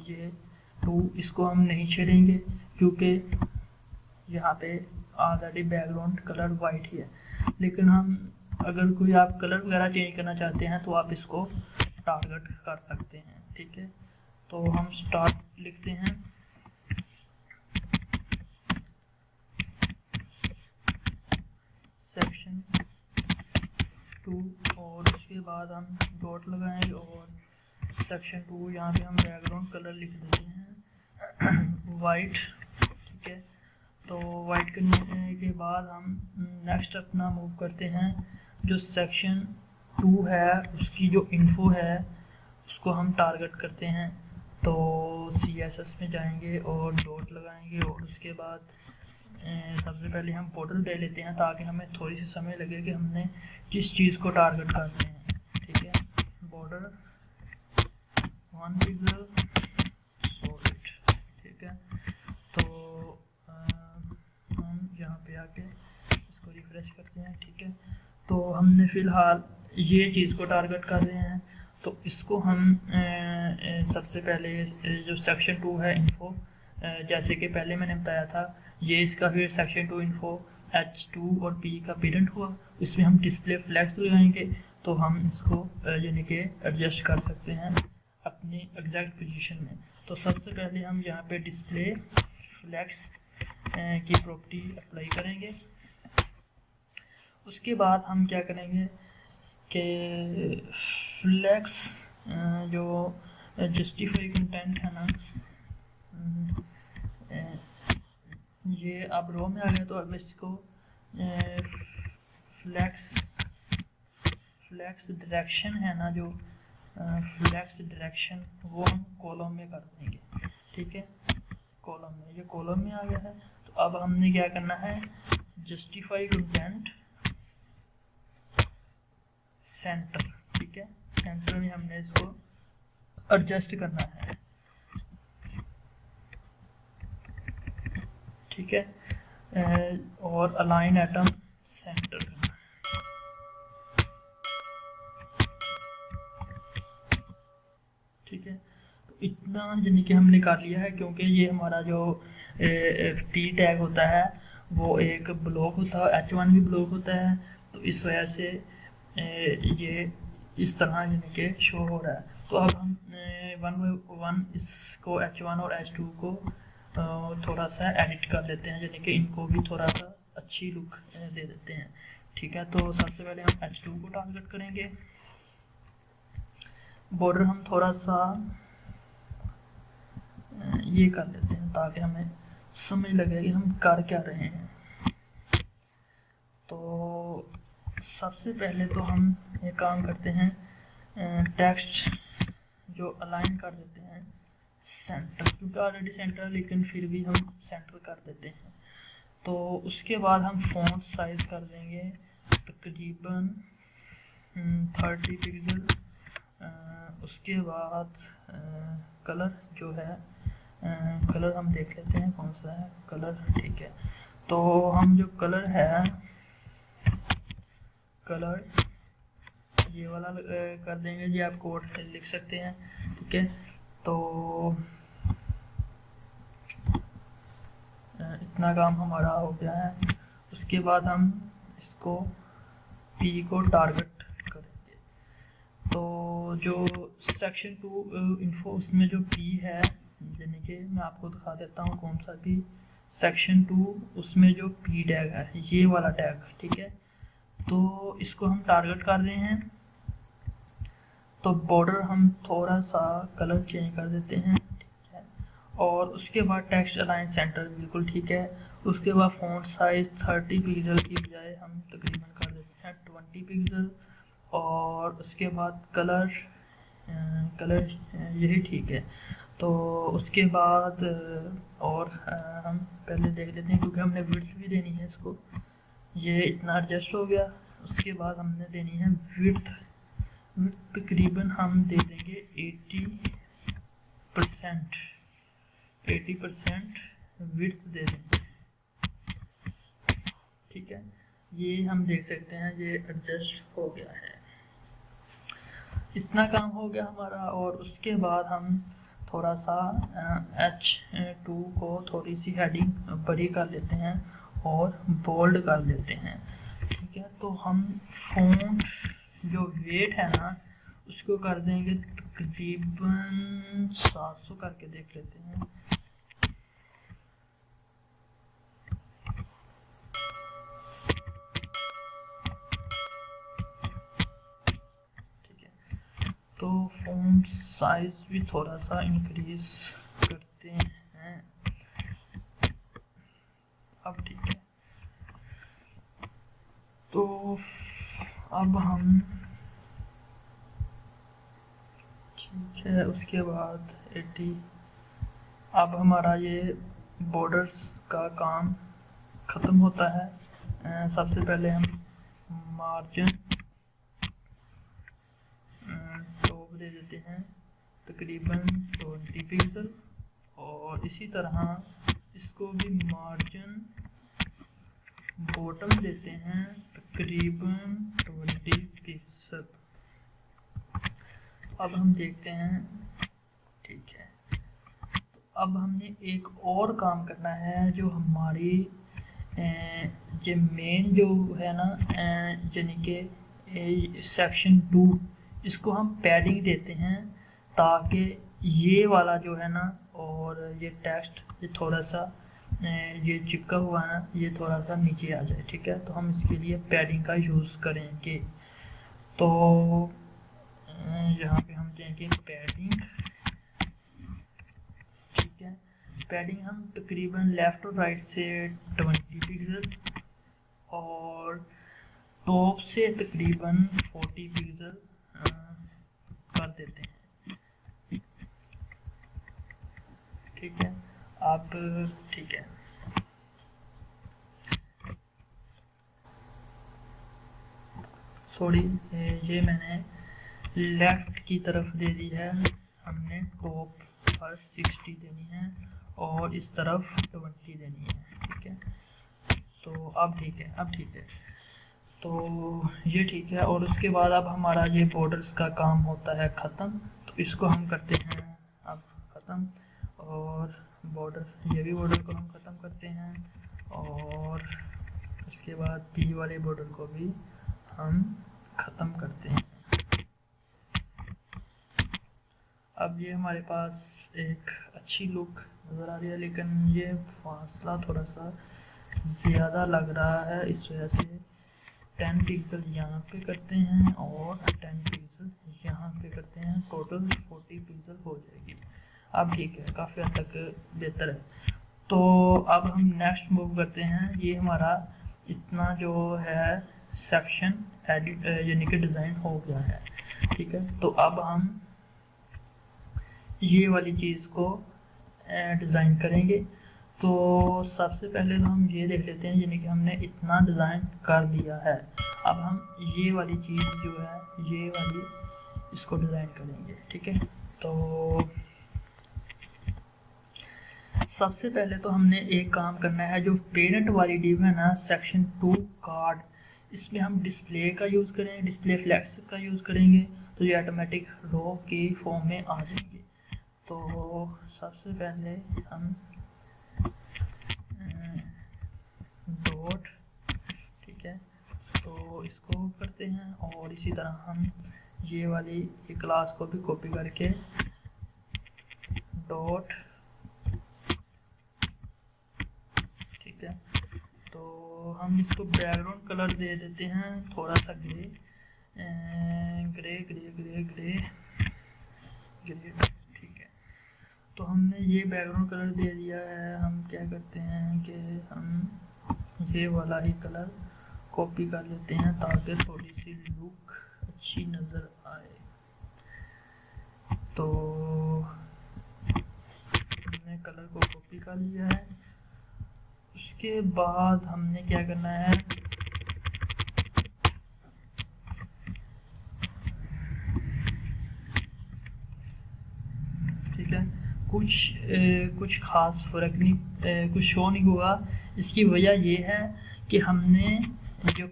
ये 2 इसको हम नहीं छेड़ेंगे, क्योंकि यहाँ पे ऑलरेडी बैकग्राउंड कलर वाइट ही है। लेकिन हम अगर कोई आप कलर वगैरह चेंज करना चाहते हैं तो आप इसको टारगेट कर सकते हैं। ठीक है, तो हम स्टार्ट लिखते हैं, सेक्शन 2 और उसके बाद हम डॉट लगाएंगे और सेक्शन 2 यहाँ पे हम बैकग्राउंड कलर लिख देते हैं वाइट। ठीक है, तो वाइट करने के बाद हम नेक्स्ट अपना मूव करते हैं। जो सेक्शन 2 है उसकी जो इन्फो है उसको हम टारगेट करते हैं। तो CSS में जाएंगे और डॉट लगाएंगे और उसके बाद सबसे पहले हम बॉर्डर दे लेते हैं ताकि हमें थोड़ी सी समय लगे कि हमने किस चीज़ को टारगेट करते हैं। ठीक है, बॉर्डर 1 पिक्सल सॉलिड। ठीक है, तो हम यहाँ पे आके इसको रिफ्रेश करते हैं। ठीक है, तो हमने फ़िलहाल ये चीज़ को टारगेट कर रहे हैं, तो इसको हम सबसे पहले जो सेक्शन 2 है इन्फो, जैसे कि पहले मैंने बताया था, ये इसका फिर सेक्शन 2 इन्फो H2 और P का पेरेंट हुआ, इसमें हम डिस्प्ले फ्लैग्स लगाएंगे। तो हम इसको यानी कि एडजस्ट कर सकते हैं अपनी एग्जैक्ट पोजीशन में। तो सबसे पहले हम यहाँ पे डिस्प्ले फ्लैग्स की प्रॉपर्टी अप्लाई करेंगे। उसके बाद हम क्या करेंगे कि फ्लैग्स जो जस्टिफाई कंटेंट है ना, ये अब रो में आ गया, तो अब इसको फ्लैक्स डायरेक्शन है ना, जो फ्लैक्स डायरेक्शन वो हम कॉलम में कर देंगे। ठीक है, कॉलम में, ये कॉलम में आ गया है। तो अब हमने क्या करना है, जस्टिफाई कंटेंट सेंटर। ठीक है, सेंटर में हमने इसको एडजस्ट करना है। ठीक है, और अलाइन एटम सेंटर करना। ठीक है, तो इतना यानी कि हमने कर लिया है, क्योंकि ये हमारा जो T टैग होता है वो एक ब्लॉक होता है, H1 भी ब्लॉक होता है, तो इस वजह से ये इस तरह यानी कि शो हो रहा है। तो अब हम 1 बाय 1 इसको H1 और H2 को थोड़ा सा एडिट कर लेते हैं, यानी कि इनको भी थोड़ा सा अच्छी लुक दे देते हैं। ठीक है, तो सबसे पहले हम H2 को टारगेट करेंगे। बॉर्डर हम थोड़ा सा ये कर लेते हैं ताकि हमें समझ लगे कि हम कर क्या रहे हैं। तो सबसे पहले तो हम ये काम करते हैं, टेक्स्ट जो अलाइन कर देते हैं सेंटर, क्योंकि ऑलरेडी सेंटर, लेकिन फिर भी हम सेंटर कर देते हैं। तो उसके बाद हम फॉन्ट साइज कर देंगे तकरीबन 30 पिक्सल। उसके बाद कलर जो है, कलर हम देख लेते हैं कौन सा है कलर। ठीक है, तो हम जो कलर है, कलर ये वाला कर देंगे जी, आप कोड लिख सकते हैं। ठीक है, तो इतना काम हमारा हो गया है। उसके बाद हम इसको P को टारगेट करेंगे। तो जो सेक्शन 2 इन्फो उसमें जो P है, यानी कि मैं आपको दिखा देता हूँ कौन सा P, सेक्शन 2 उसमें जो P टैग है, ये वाला टैग। ठीक है, तो इसको हम टारगेट कर रहे हैं। तो बॉर्डर हम थोड़ा सा कलर चेंज कर देते हैं। ठीक है, और उसके बाद टेक्स्ट अलाइन सेंटर बिल्कुल ठीक है। उसके बाद फ़ॉन्ट साइज 30 पिक्सल की बजाय हम तकरीबन कर देते हैं 20 पिक्सल। और उसके बाद कलर यही ठीक है। तो उसके बाद और हम पहले देख लेते हैं, क्योंकि हमने विड्थ भी देनी है इसको। ये इतना एडजस्ट हो गया। उसके बाद हमने देनी है विड्थ तकरीबन हम दे देंगे 80% विड्थ दे देंगे। ठीक है, ये हम देख सकते हैं ये एडजस्ट हो गया है। इतना काम हो गया हमारा। और उसके बाद हम थोड़ा सा H2 को थोड़ी सी हेडिंग बड़ी कर लेते हैं और बोल्ड कर लेते हैं। ठीक है, तो हम फ़ॉन्ट जो वेट है ना उसको कर देंगे तकरीबन 700 करके देख लेते हैं। ठीक है, तो फ़ॉन्ट साइज भी थोड़ा सा इंक्रीज करते हैं। अब ठीक है, तो अब हम ठीक है उसके बाद 80। अब हमारा ये बॉर्डर्स का काम ख़त्म होता है। सबसे पहले हम मार्जिन टॉप दे देते हैं तकरीबन 20 पिक्सल, और इसी तरह इसको भी मार्जिन बॉटम देते हैं तकरीबन 20 पिक्सल। अब हम देखते हैं। ठीक है, तो अब हमने एक और काम करना है जो हमारी जो मेन जो है ना यानी कि सेक्शन 2, इसको हम पैडिंग देते हैं ताकि ये वाला जो है ना और ये टेक्स्ट ये थोड़ा सा ये चिपका हुआ है ना ये थोड़ा सा नीचे आ जाए। ठीक है, तो हम इसके लिए पैडिंग का यूज़ करेंगे। तो यहाँ पे हम देंगे पैडिंग। ठीक है, पैडिंग हम तकरीबन लेफ़्ट और राइट से 20 पिक्सल और टॉप से तकरीबन 40 पिक्सल कर देते हैं। ठीक है, अब ठीक है, सॉरी ये मैंने लेफ्ट की तरफ दे दी है, हमने टॉप पर 60 देनी है और इस तरफ 20 देनी है। ठीक है, तो अब ठीक है, अब ठीक है, तो ये ठीक है। और उसके बाद अब हमारा ये बॉर्डर्स का काम होता है ख़त्म, तो इसको हम करते हैं अब ख़त्म। और बॉर्डर ये भी बॉर्डर को हम ख़त्म करते हैं और इसके बाद बी वाले बॉर्डर को भी हम ख़त्म करते हैं। अब ये हमारे पास एक अच्छी लुक नज़र आ रही है, लेकिन ये फासला थोड़ा सा ज़्यादा लग रहा है, इस वजह से 10 पिक्सल यहाँ पे करते हैं और 10 पिक्सल यहाँ पे करते हैं, टोटल 40 पिक्सल हो जाएगी। अब ठीक है, काफ़ी हद तक बेहतर है। तो अब हम नेक्स्ट मूव करते हैं। ये हमारा इतना जो है सेक्शन एडिट यानी कि डिज़ाइन हो गया है। ठीक है, तो अब हम ये वाली चीज़ को डिज़ाइन करेंगे। तो सबसे पहले तो हम ये देख लेते हैं, यानी कि हमने इतना डिज़ाइन कर दिया है। अब हम ये वाली चीज़ जो है ये वाली इसको डिज़ाइन करेंगे। ठीक है, तो सबसे पहले तो हमने एक काम करना है, जो पेरेंट वाली डिव है ना सेक्शन 2 कार्ड, इसमें हम डिस्प्ले का यूज़ करेंगे, डिस्प्ले फ्लैक्स का यूज़ करेंगे, तो ये ऑटोमेटिक रो के फॉर्म में आ जाएंगे। तो सबसे पहले हम डॉट, ठीक है, तो इसको करते हैं और इसी तरह हम ये वाली क्लास को भी कॉपी करके डॉट, ठीक है, तो हम इसको बैकग्राउंड कलर दे देते हैं थोड़ा सा grey grey grey grey grey grey. ठीक है, तो हमने ये बैकग्राउंड कलर दे दिया है। हम क्या करते हैं कि हम ये वाला ही कलर कॉपी कर लेते हैं ताकि थोड़ी सी लुक अच्छी नज़र आए। तो हमने कलर को कॉपी कर लिया है। उसके बाद हमने क्या करना है, ठीक है, कुछ खास फर्क नहीं कुछ शो नहीं हुआ। इसकी वजह ये है कि हमने जो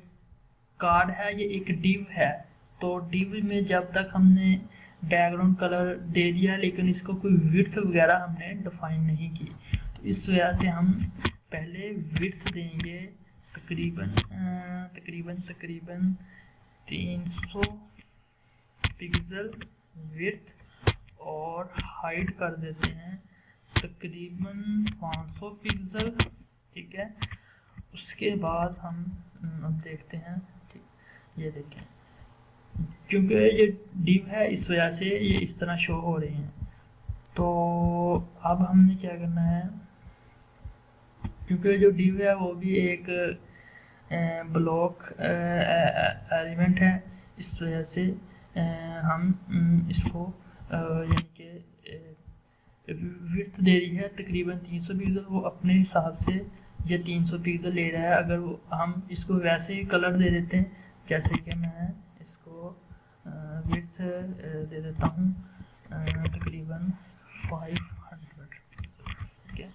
कार्ड है ये एक डिव है, तो डिव में जब तक हमने बैकग्राउंड कलर दे दिया लेकिन इसको कोई विड्थ वगैरह हमने डिफाइन नहीं की, तो इस वजह से हम पहले विड्थ देंगे तकरीबन 300 पिक्सल विड्थ, और हाइट कर देते हैं तकरीबन 500 पिक्सल। ठीक है, उसके बाद हम अब देखते हैं। ठीक, ये देखें, क्योंकि ये डिव है इस वजह से ये इस तरह शो हो रहे हैं। तो अब हमने क्या करना है, क्योंकि जो डिव है वो भी एक ब्लॉक एलिमेंट है, इस वजह से हम इसको यानी कि विड्थ दे रही है तकरीबन 300 पिक्सल, वो अपने हिसाब से ये 300 पिक्सल ले रहा है। अगर हम इसको वैसे ही कलर दे देते हैं, जैसे कि मैं इसको विड्थ दे देता हूँ तकरीबन 500। ठीक है,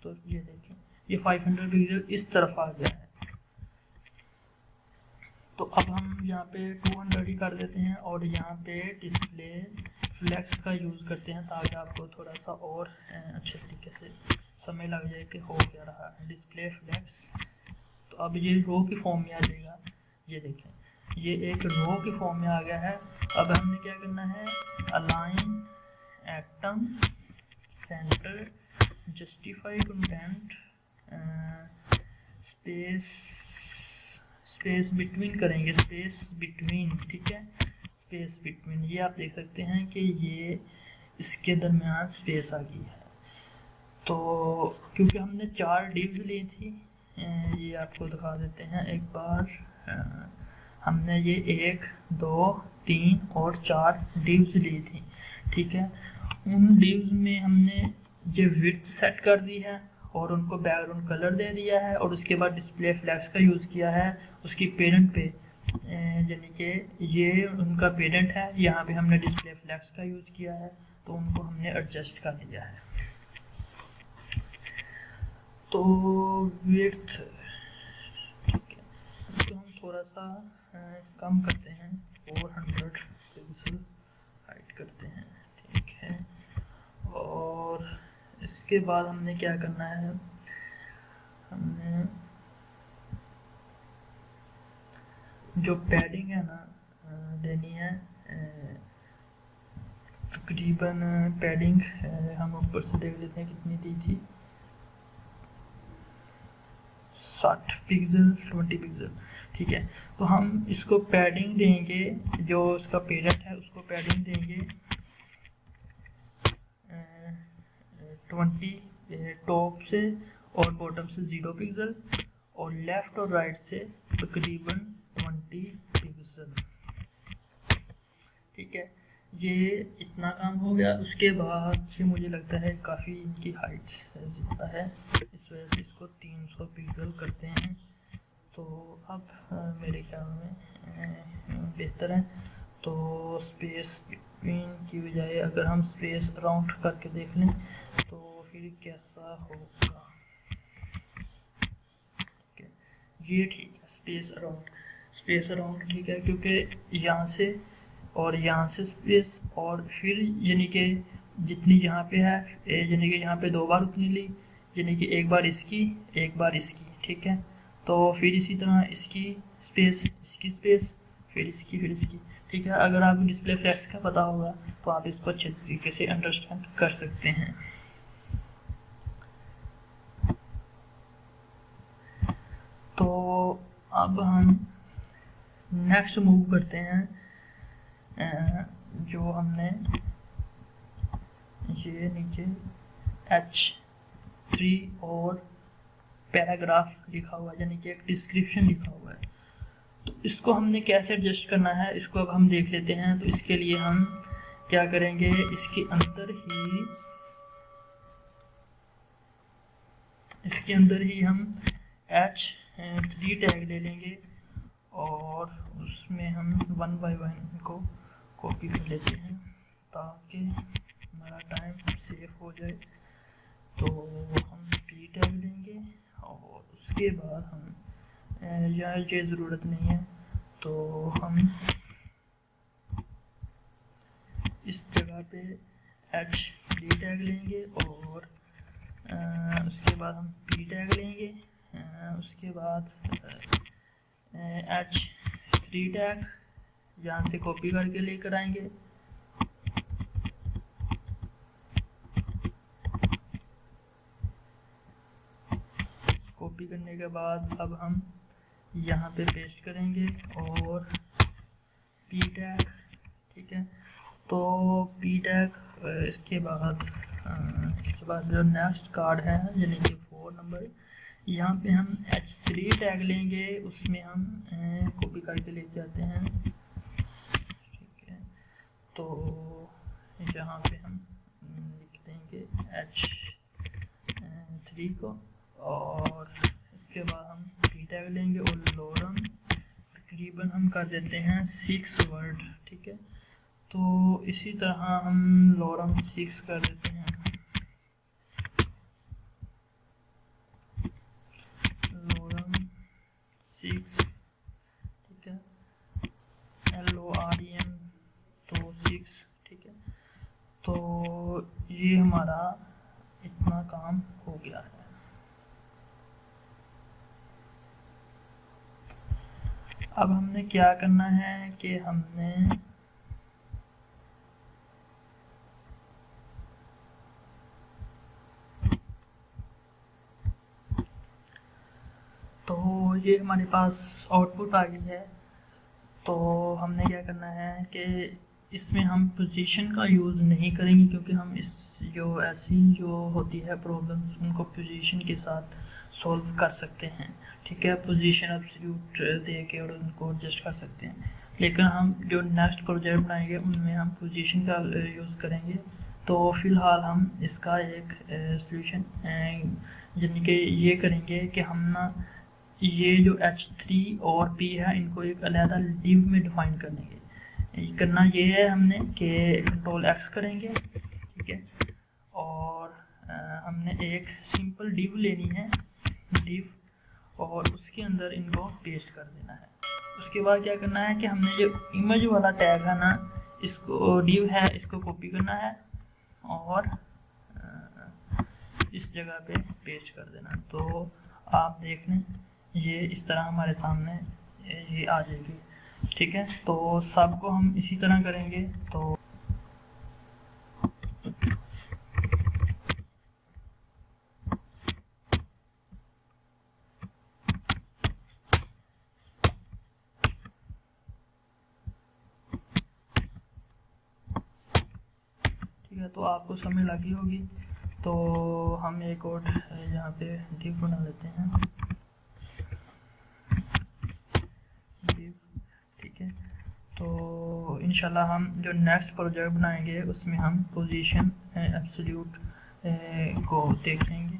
तो ये देखें ये 500 पिक्सल इस तरफ आ गया है। तो अब हम यहाँ पे 200 ही कर देते हैं और यहाँ पे डिस्प्ले फ्लैक्स का यूज़ करते हैं ताकि आपको थोड़ा सा और अच्छे तरीके से समय लग जाए कि हो क्या रहा है। डिस्प्ले फ्लैक्स, तो अब ये रो की फॉर्म में आ जाएगा। ये देखें ये एक रो की फॉर्म में आ गया है। अब हमने क्या करना है, align atom centre justify content space between करेंगे, स्पेस बिटवीन। ठीक है, स्पेस बिटवीन, ये आप देख सकते हैं कि ये इसके दरमियान स्पेस आ गई है। तो क्योंकि हमने 4 डिव्स ली थी, ये आपको दिखा देते हैं एक बार। हमने ये 1 2 3 और 4 डिव्स ली थी। ठीक है, उन डिव्स में हमने ये विड्थ सेट कर दी है और उनको बैकग्राउंड कलर दे दिया है, और उसके बाद डिस्प्ले फ्लैक्स का यूज़ किया है उसकी पेरेंट पे, यानी कि ये उनका पेरेंट है, यहाँ पे हमने डिस्प्ले फ्लैक्स का यूज़ किया है, तो उनको हमने एडजस्ट कर दिया है। तो विड्थ, ठीक है, इसको हम थोड़ा सा कम करते हैं, 400 पिक्सल हाइट करते हैं। ठीक है, और इसके बाद हमने क्या करना है, हमने जो पैडिंग है ना देनी है, तकरीबन पैडिंग हम ऊपर से देख लेते हैं कितनी दी थी, 60 पिक्सल 20 पिक्सल। ठीक है, तो हम इसको पैडिंग देंगे, जो उसका पेरेंट है उसको पैडिंग देंगे 20 टॉप से और बॉटम से 0 पिक्सल, और लेफ्ट और राइट से तकरीबन 20 पिक्सल। ठीक है, ये इतना काम हो गया। उसके बाद ये मुझे लगता है काफ़ी इनकी हाइट ज़्यादा है, इस वजह से इसको 300 पिक्सल करते हैं। तो अब मेरे ख्याल में बेहतर है। तो स्पेस बिटवीन की बजाय अगर हम स्पेस अराउंड करके देख लें तो फिर कैसा होगा। ये ठीक है, स्पेस अराउंड ठीक है, क्योंकि यहाँ से और यहाँ से स्पेस, और फिर यानी कि जितनी यहाँ पे है, यानी कि यहाँ पे 2 बार उतनी ली, यानी कि एक बार इसकी एक बार इसकी। ठीक है, तो फिर इसी तरह इसकी स्पेस, इसकी स्पेस, फिर इसकी, फिर इसकी। ठीक है, अगर आपको डिस्प्ले फ्लैक्स का पता होगा तो आप इसको अच्छे तरीके से अंडरस्टैंड कर सकते हैं। तो अब हम नेक्स्ट मूव करते हैं, जो हमने ये नीचे H3 और पैराग्राफ लिखा हुआ है, यानी कि एक डिस्क्रिप्शन लिखा हुआ है, तो इसको हमने कैसे एडजस्ट करना है इसको अब हम देख लेते हैं। तो इसके लिए हम क्या करेंगे, इसके अंदर ही हम H3 टैग ले लेंगे और उसमें हम 1 बाय 1 को कॉपी कर लेते हैं ताकि हमारा टाइम सेव हो जाए। तो हम P टैग लेंगे और उसके बाद हम या ये ज़रूरत नहीं है, तो हम इस जगह पे h3 टैग लेंगे और उसके बाद हम p टैग लेंगे, उसके बाद h3 टैग यहाँ से कॉपी करके लेकर आएंगे। कॉपी करने के बाद अब हम यहाँ पे पेस्ट करेंगे और p टैग, ठीक है। तो p टैग इसके बाद जो नेक्स्ट कार्ड है यानी कि 4 नंबर, यहाँ पे हम h3 टैग लेंगे, उसमें हम कॉपी करके ले जाते हैं, ठीक है। तो यहाँ पे हम लिख देंगे h3 को और इसके बाद हम p टैग लेंगे और लॉरम तकरीबन हम कर देते हैं 6 वर्ड, ठीक है। तो इसी तरह हम लॉरम 6 कर देते हैं, लॉरम 6, ठीक है, LOREM तो 6, ठीक है। तो ये हमारा इतना काम हो गया है। अब हमने क्या करना है कि हमने तो ये हमारे पास आउटपुट आ गई है। तो हमने क्या करना है कि इसमें हम पोजीशन का यूज़ नहीं करेंगे, क्योंकि हम इस जो ऐसी जो होती है प्रॉब्लम्स उनको पोजीशन के साथ सॉल्व कर सकते हैं, ठीक है। पोजीशन एब्सोल्यूट दे के और उनको एडजस्ट कर सकते हैं, लेकिन हम जो नेक्स्ट प्रोजेक्ट बनाएंगे उनमें हम पोजीशन का यूज़ करेंगे। तो फ़िलहाल हम इसका एक सॉल्यूशन यानी कि ये करेंगे कि हम ना ये जो h3 और p है इनको एक अलग डिव में डिफाइन कर देंगे। करना ये है हमने कि कंट्रोल x करेंगे, ठीक है, और हमने एक सिंपल डिव लेनी है, डिव, और उसके अंदर इनको पेस्ट कर देना है। उसके बाद क्या करना है कि हमने जो इमेज वाला टैग है ना, इसको डिव है, इसको कॉपी करना है और इस जगह पे पेस्ट कर देना। तो आप देख लें ये इस तरह हमारे सामने ये आ जाएगी, ठीक है। तो सबको हम इसी तरह करेंगे। तो ठीक है, तो आपको समझ लगी होगी। तो हम एक और यहाँ पे डिव बना लेते हैं, डिव, ठीक है। तो इंशाल्लाह हम जो नेक्स्ट प्रोजेक्ट बनाएंगे उसमें हम पोजीशन एब्सोल्यूट को देखेंगे।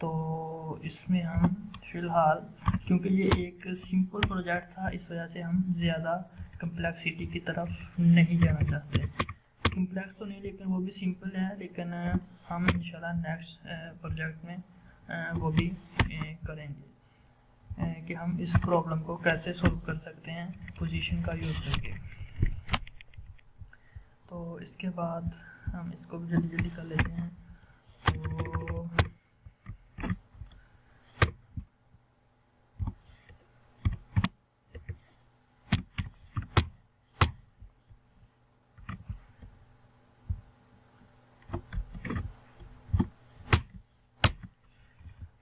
तो इसमें हम फ़िलहाल, क्योंकि ये एक सिंपल प्रोजेक्ट था, इस वजह से हम ज़्यादा कम्प्लेक्सिटी की तरफ नहीं जाना चाहते। कम्प्लेक्स तो नहीं, लेकिन वो भी सिंपल है, लेकिन हम इंशाल्लाह नेक्स्ट प्रोजेक्ट में वो भी करेंगे कि हम इस प्रॉब्लम को कैसे सॉल्व कर सकते हैं पोजीशन का यूज़ करके। तो इसके बाद हम इसको भी जल्दी जल्दी कर लेते हैं।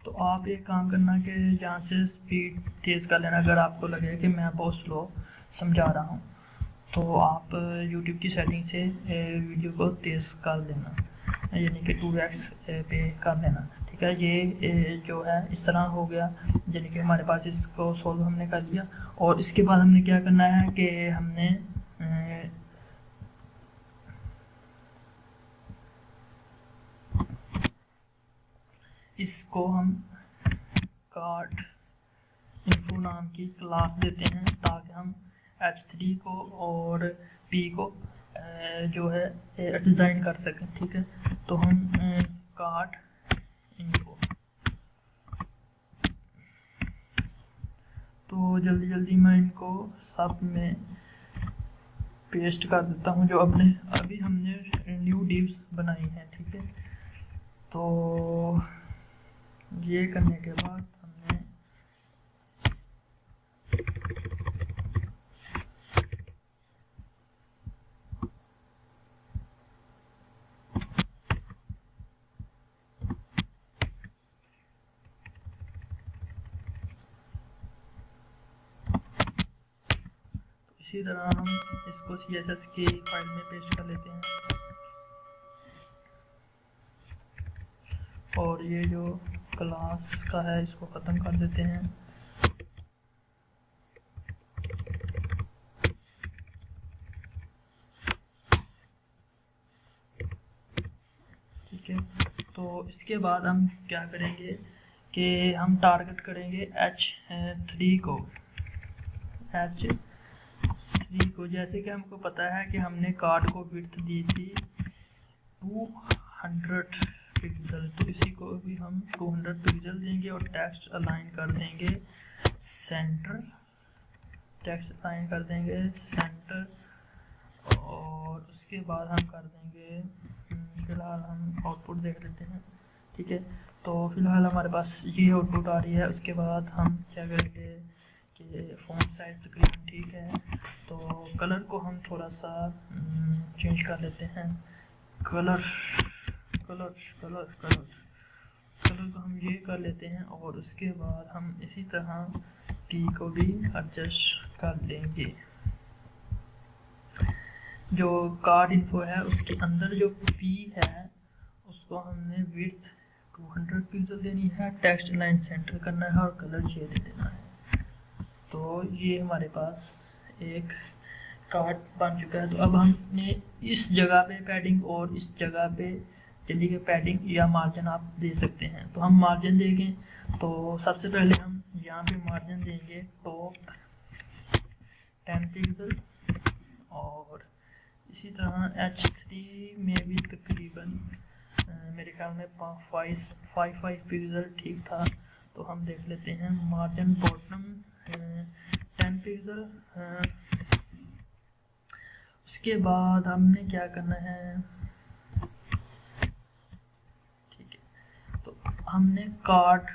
तो आप एक काम करना कि जहाँ से स्पीड तेज़ कर लेना, अगर आपको लगे कि मैं बहुत स्लो समझा रहा हूँ तो आप YouTube की सेटिंग से वीडियो को तेज़ कर देना, यानी कि 2x पे कर देना, ठीक है। ये जो है इस तरह हो गया, यानी कि हमारे पास इसको सॉल्व हमने कर लिया। और इसके बाद हमने क्या करना है कि हमने इसको हम कार्ड इन्फो नाम की क्लास देते हैं, ताकि हम h3 को और p को जो है डिज़ाइन कर सकें, ठीक है। तो हम कार्ड इन्फो, तो जल्दी जल्दी मैं इनको सब में पेस्ट कर देता हूँ जो अभी हमने न्यू डिव्स बनाई है। ठीक है, तो ये करने के बाद हमने इसी तरह हम इसको CSS की फाइल में पेस्ट कर लेते हैं और ये जो क्लास का है इसको ख़त्म कर देते हैं। ठीक है, तो इसके बाद हम क्या करेंगे कि हम टारगेट करेंगे H3 को। H3 को जैसे कि हमको पता है कि हमने कार्ड को विड्थ दी थी 200 पिक्सल, तो इसी को भी हम 200 पिक्सल देंगे और टेक्स्ट अलाइन कर देंगे सेंटर, और उसके बाद हम कर देंगे, फिलहाल हम आउटपुट देख लेते हैं। ठीक है, तो फिलहाल हमारे पास ये आउटपुट आ रही है। उसके बाद हम क्या करेंगे कि फ़ॉन्ट साइज तकरीबन ठीक है, तो कलर को हम थोड़ा सा चेंज कर लेते हैं। कलर को हम ये कर लेते हैं और उसके बाद हम इसी तरह P को भी एडजस्ट कर लेंगे। जो कार्ड इन्फो है उसके अंदर जो P है उसको हमने विड्थ 200 पिक्सल देनी है, टेक्स्ट लाइन सेंटर करना है और कलर ये दे देना है। तो ये हमारे पास एक कार्ड बन चुका है। तो अब हमने इस जगह पे पैडिंग और इस जगह पे जल्दी के पैडिंग या मार्जिन आप दे सकते हैं। तो हम मार्जिन देंगे, तो सबसे पहले हम यहाँ पे मार्जिन देंगे टॉप 10 पिक्सल और इसी तरह H3 में भी तकरीबन मेरे ख्याल में 5 पिक्सल ठीक था। तो हम देख लेते हैं मार्जिन बॉटम 10 पिक्सल। उसके बाद हमने क्या करना है, ठीक है, तो हमने कार्ड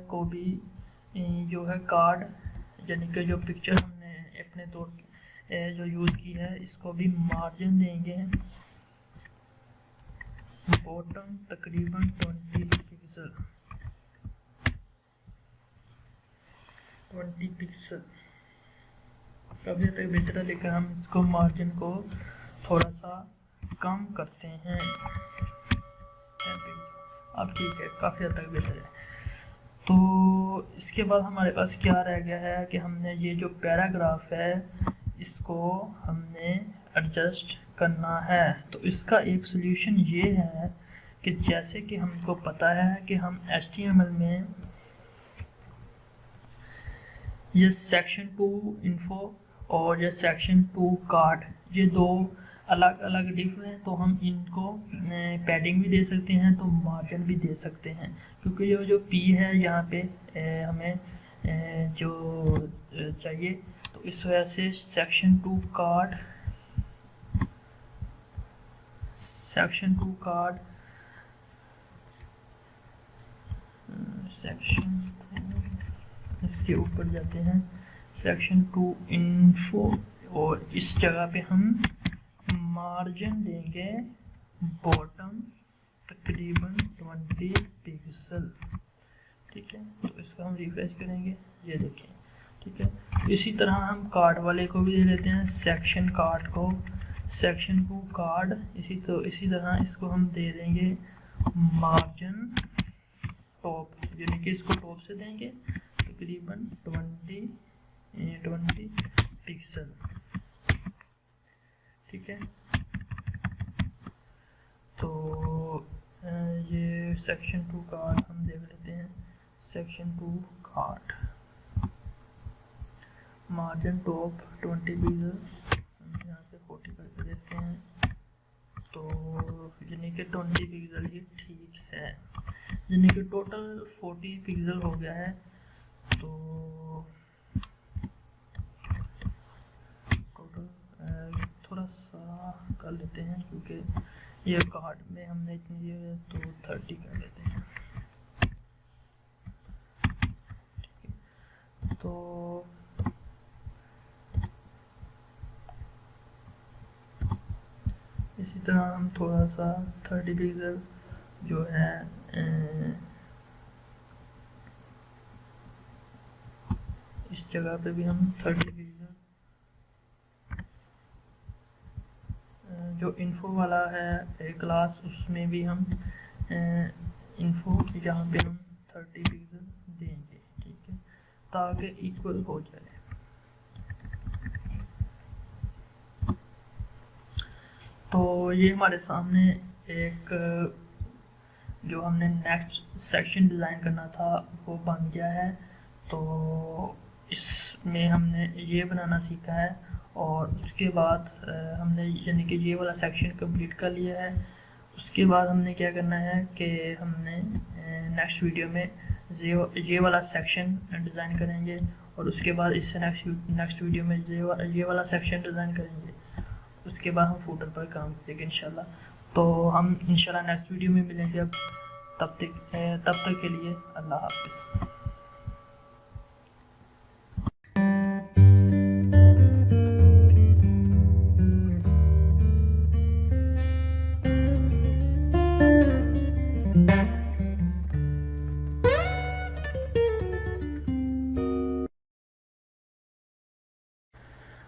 को भी जो है कार्ड यानी कि जो पिक्चर हमने अपने तौर जो यूज़ की है इसको भी मार्जिन देंगे बॉटम तकरीबन 20 पिक्सल काफ़ी तक बेहतर है, लेकिन हम इसको मार्जिन को थोड़ा सा कम करते हैं। अब ठीक है, काफ़ी हद तक बेहतर है। तो इसके बाद हमारे पास क्या रह गया है कि हमने ये जो पैराग्राफ है इसको हमने एडजस्ट करना है। तो इसका एक सॉल्यूशन ये है कि जैसे कि हमको पता है कि हम HTML में ये सेक्शन 2 इन्फो और ये सेक्शन 2 कार्ड ये दो अलग अलग डिफ हैं, तो हम इनको पैडिंग भी दे सकते हैं तो मार्जिन भी दे सकते हैं, क्योंकि ये जो P है यहाँ पे हमें जो चाहिए, तो इस वजह से सेक्शन 2 कार्ड इसके ऊपर जाते हैं सेक्शन 2 इन्फो और इस जगह पे हम मार्जिन देंगे बॉटम तकरीबन 20 पिक्सल। ठीक है, तो इसका हम रिफ्रेश करेंगे, ये देखें। ठीक है, तो इसी तरह हम कार्ड वाले को भी दे देते हैं सेक्शन कार्ड को, सेक्शन 2 कार्ड इसी तरह इसको हम दे देंगे मार्जिन टॉप, यानी कि इसको टॉप से देंगे तकरीबन 20 पिक्सल। ठीक है, तो ये सेक्शन 2 कार्ड हम देख लेते हैं। Section 2 card margin top 20 pixel, हम यहाँ से 40 करके देते हैं, तो यानी कि 20 पिक्सल ही ठीक है, यानी कि टोटल 40 पिक्सल हो गया है। तो कर लेते हैं, क्योंकि ये कार्ड में हमने इतनी दिए है तो 30 कर लेते हैं। तो इसी तरह हम थोड़ा सा 30 पिक्सल जो है इस जगह पे भी हम 30 पिक्सल जो इन्फो वाला है क्लास, उसमें भी हम इन्फो यहाँ पे हम 30 पिक्सल देंगे, ठीक है, ताकि इक्वल हो जाए। तो ये हमारे सामने एक जो हमने नेक्स्ट सेक्शन डिज़ाइन करना था वो बन गया है। तो इसमें हमने ये बनाना सीखा है, और उसके बाद हमने यानी कि ये वाला सेक्शन कंप्लीट कर लिया है। उसके बाद हमने क्या करना है कि हमने नेक्स्ट वीडियो में ये वाला सेक्शन डिज़ाइन करेंगे, और उसके बाद इससे नेक्स्ट वीडियो में ये वाला सेक्शन डिज़ाइन करेंगे। उसके बाद हम फूटर पर काम करेंगे इंशाल्लाह। तो हम इंशाल्लाह नेक्स्ट वीडियो में मिलेंगे। अब तब तक के लिए अल्लाह हाफिज़।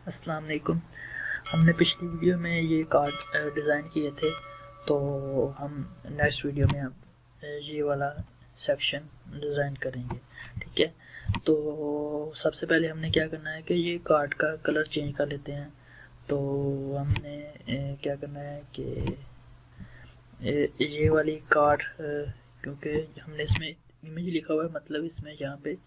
अस्सलाम वालेकुम। हमने पिछली वीडियो में ये कार्ड डिज़ाइन किए थे, तो हम नेक्स्ट वीडियो में अब ये वाला सेक्शन डिज़ाइन करेंगे, ठीक है। तो सबसे पहले हमने क्या करना है कि ये कार्ड का कलर चेंज कर लेते हैं। तो हमने क्या करना है कि ये वाली कार्ड, क्योंकि हमने इसमें इमेज लिखा हुआ है, मतलब इसमें यहाँ पे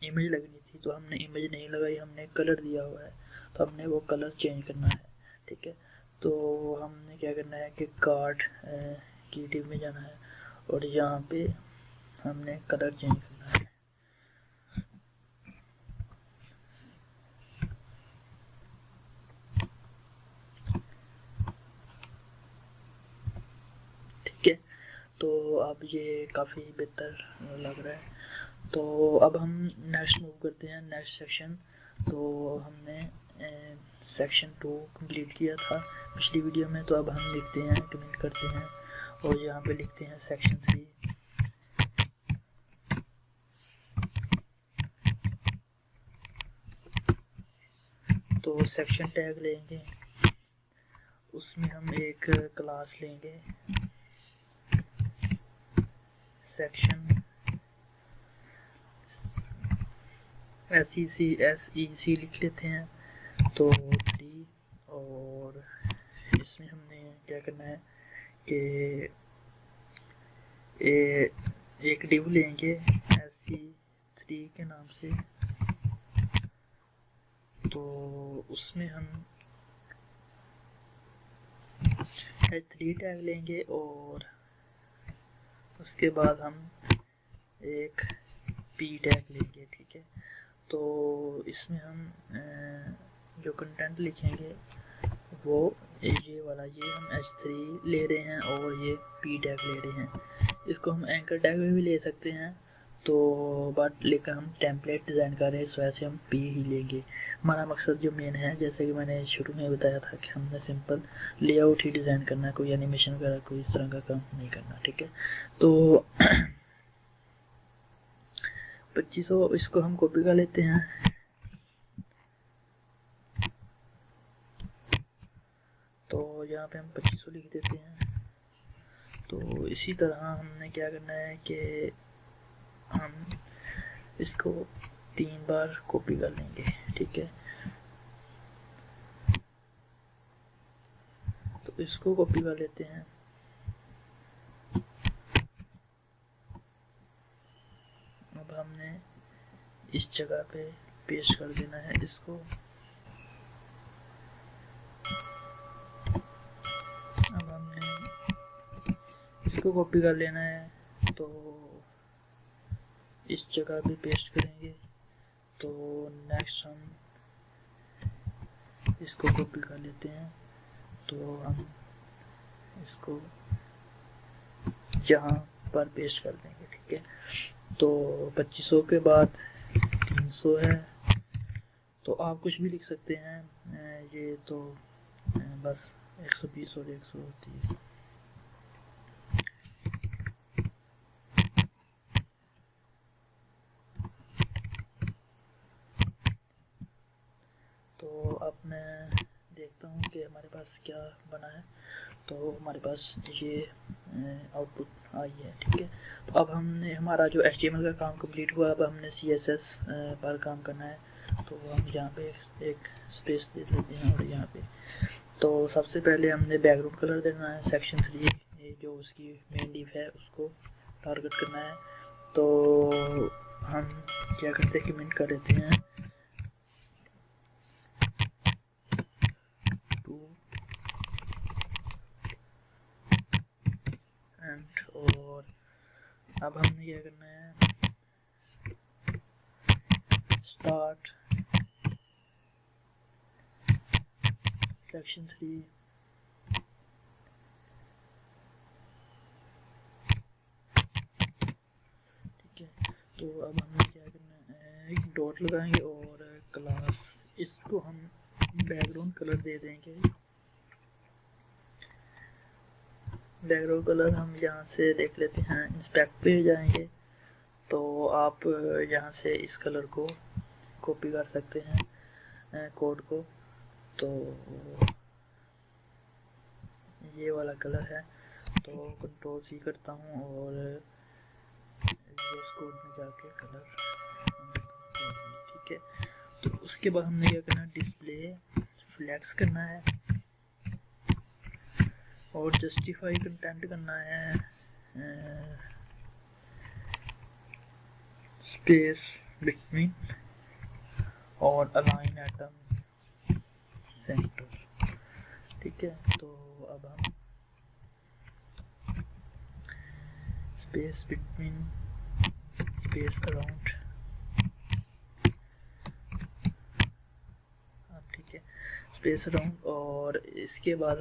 इमेज लगनी थी, तो हमने इमेज नहीं लगाई, हमने कलर दिया हुआ है, तो हमने वो कलर चेंज करना है, ठीक है। तो हमने क्या करना है कि कार्ड की टीम में जाना है, और यहाँ पे हमने कलर चेंज करना है। ठीक है, तो अब ये काफ़ी बेहतर लग रहा है। तो अब हम नेक्स्ट मूव करते हैं, नेक्स्ट सेक्शन। तो हमने सेक्शन 2 कंप्लीट किया था पिछली वीडियो में, तो अब हम लिखते हैं, कमेंट करते हैं, और यहाँ पे लिखते हैं सेक्शन 3। तो सेक्शन टैग लेंगे, उसमें हम एक क्लास लेंगे, सेक्शन SEC लिख लेते हैं, तो 3। और इसमें हमने क्या करना है कि एक डिव लेंगे SE3 के नाम से, तो उसमें हम 3 टैग लेंगे, और उसके बाद हम एक P टैग लेंगे, ठीक है। तो इसमें हम जो कंटेंट लिखेंगे वो ये वाला, ये हम H3 ले रहे हैं, और ये P टैग ले रहे हैं। इसको हम एंकर टैग में भी ले सकते हैं, तो बट लेकर हम टेम्पलेट डिज़ाइन कर रहे हैं, इस वजह से हम P ही लेंगे। हमारा मकसद जो मेन है, जैसे कि मैंने शुरू में बताया था कि हमने सिंपल लेआउट ही डिज़ाइन करना है, कोई एनिमेशन वगैरह कोई इस तरह का काम नहीं करना, ठीक है। तो 2500 इसको हम कॉपी कर लेते हैं, तो यहाँ पे हम 2500 लिख देते हैं। तो इसी तरह हमने क्या करना है कि हम इसको 3 बार कॉपी कर लेंगे, ठीक है। तो इसको कॉपी कर लेते हैं, अब हमने इस जगह पे पेस्ट कर देना है इसको। अब हमने इसको कॉपी कर लेना है, तो इस जगह पे पेस्ट करेंगे। तो नेक्स्ट हम इसको कॉपी कर लेते हैं, तो हम इसको यहाँ पर पेस्ट कर देंगे। ठीक है, तो 2500 के बाद 300 है, तो आप कुछ भी लिख सकते हैं। ये तो बस 120 और 130। तो अब मैं देखता हूँ कि हमारे पास क्या बना है। तो हमारे पास ये आउटपुट आई है। ठीक है, तो अब हमने हमारा जो HTML का काम कंप्लीट हुआ, अब हमने CSS पर काम करना है। तो हम यहाँ पे एक स्पेस दे देते हैं और यहाँ पे तो सबसे पहले हमने बैकग्राउंड कलर देना है। सेक्शन 3 जो उसकी मेन डिव है उसको टारगेट करना है। तो हम क्या करते हैं कि मिनट कर देते हैं 2 और अब हमने क्या करना है, स्टार्ट सेक्शन 3 ठीक है। तो अब हमें क्या करना है, एक डॉट लगाएंगे और क्लास, इसको हम बैकग्राउंड कलर दे देंगे। बैकग्राउंड कलर हम यहाँ से देख लेते हैं, इंस्पेक्ट पे जाएंगे तो आप यहाँ से इस कलर को कॉपी कर सकते हैं कोड को। तो ये वाला कलर है, तो कंट्रोल C करता हूँ और VS कोड में जाके कलर, ठीक है। तो उसके बाद हमने क्या करना है, डिस्प्ले फ्लैक्स करना है और जस्टिफाई कंटेंट करना है, स्पेस बिटवीन और अलाइन एटम सेंटर। ठीक है, तो अब हम स्पेस बिटवीन स्पेस अराउंड, ठीक है, स्पेस अराउंड। और इसके बाद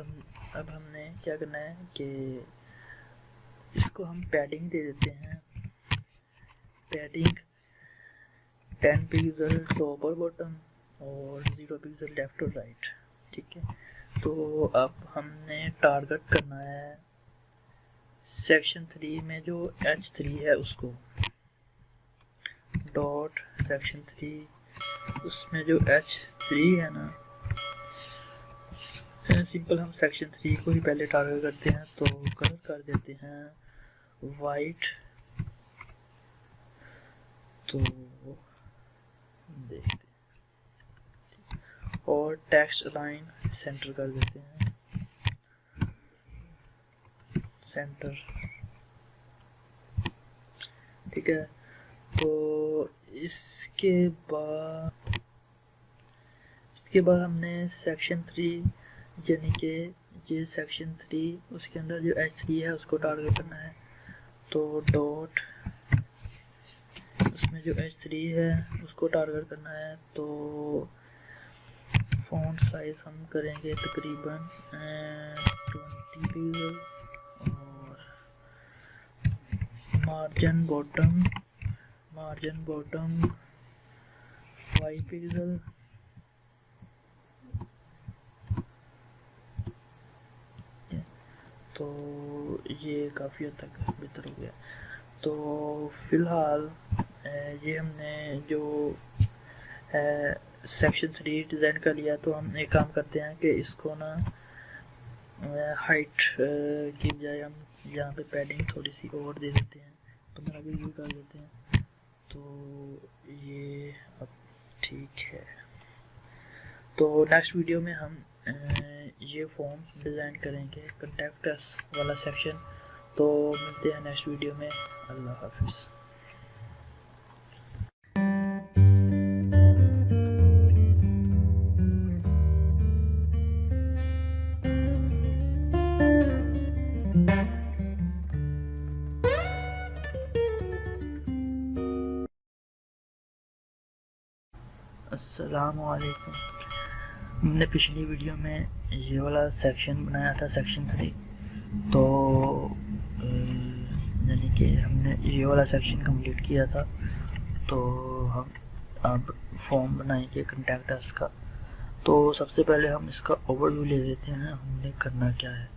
अब हमने क्या करना है कि इसको हम पैडिंग दे देते हैं। पैडिंग 10 पिक्सल टॉप और बॉटम और 0 पिक्सल लेफ्ट और राइट। ठीक है, तो अब हमने टारगेट करना है सेक्शन 3 में जो H3 है उसको, डॉट सेक्शन 3 उसमें जो H3 है ना, सिंपल हम सेक्शन 3 को ही पहले टारगेट करते हैं। तो कलर कर देते हैं वाइट, तो देखते हैं, और टेक्स्ट अलाइन सेंटर कर देते हैं, सेंटर। ठीक है, तो इसके बाद हमने सेक्शन 3 यानी कि ये सेक्शन 3 उसके अंदर जो H3 है उसको टारगेट करना है। तो डॉट उसमें जो H3 है उसको टारगेट करना है। तो फ़ॉन्ट साइज हम करेंगे तकरीबन 20 पिक्सल और मार्जिन बॉटम 5 पिक्सल। तो ये काफ़ी हद तक बेहतर हो गया। तो फ़िलहाल ये हमने जो सेक्शन 3 डिज़ाइन कर लिया। तो हम एक काम करते हैं कि इसको ना हाइट की बजाय हम यहाँ पे पैडिंग थोड़ी सी और दे देते हैं, 15 भी यूज़ कर देते हैं। तो ये अब ठीक है। तो नेक्स्ट वीडियो में हम ये फॉर्म डिज़ाइन करेंगे, कॉन्टैक्ट अस वाला सेक्शन। तो मिलते हैं नेक्स्ट वीडियो में। अल्लाह हाफिज़। अस्सलामु अलैकुम। हमने पिछली वीडियो में ये वाला सेक्शन बनाया था, सेक्शन 3। तो यानी कि हमने ये वाला सेक्शन कंप्लीट किया था। तो हम अब फॉर्म बनाएंगे कॉन्टैक्ट अस का। तो सबसे पहले हम इसका ओवरव्यू ले लेते हैं, हमने करना क्या है।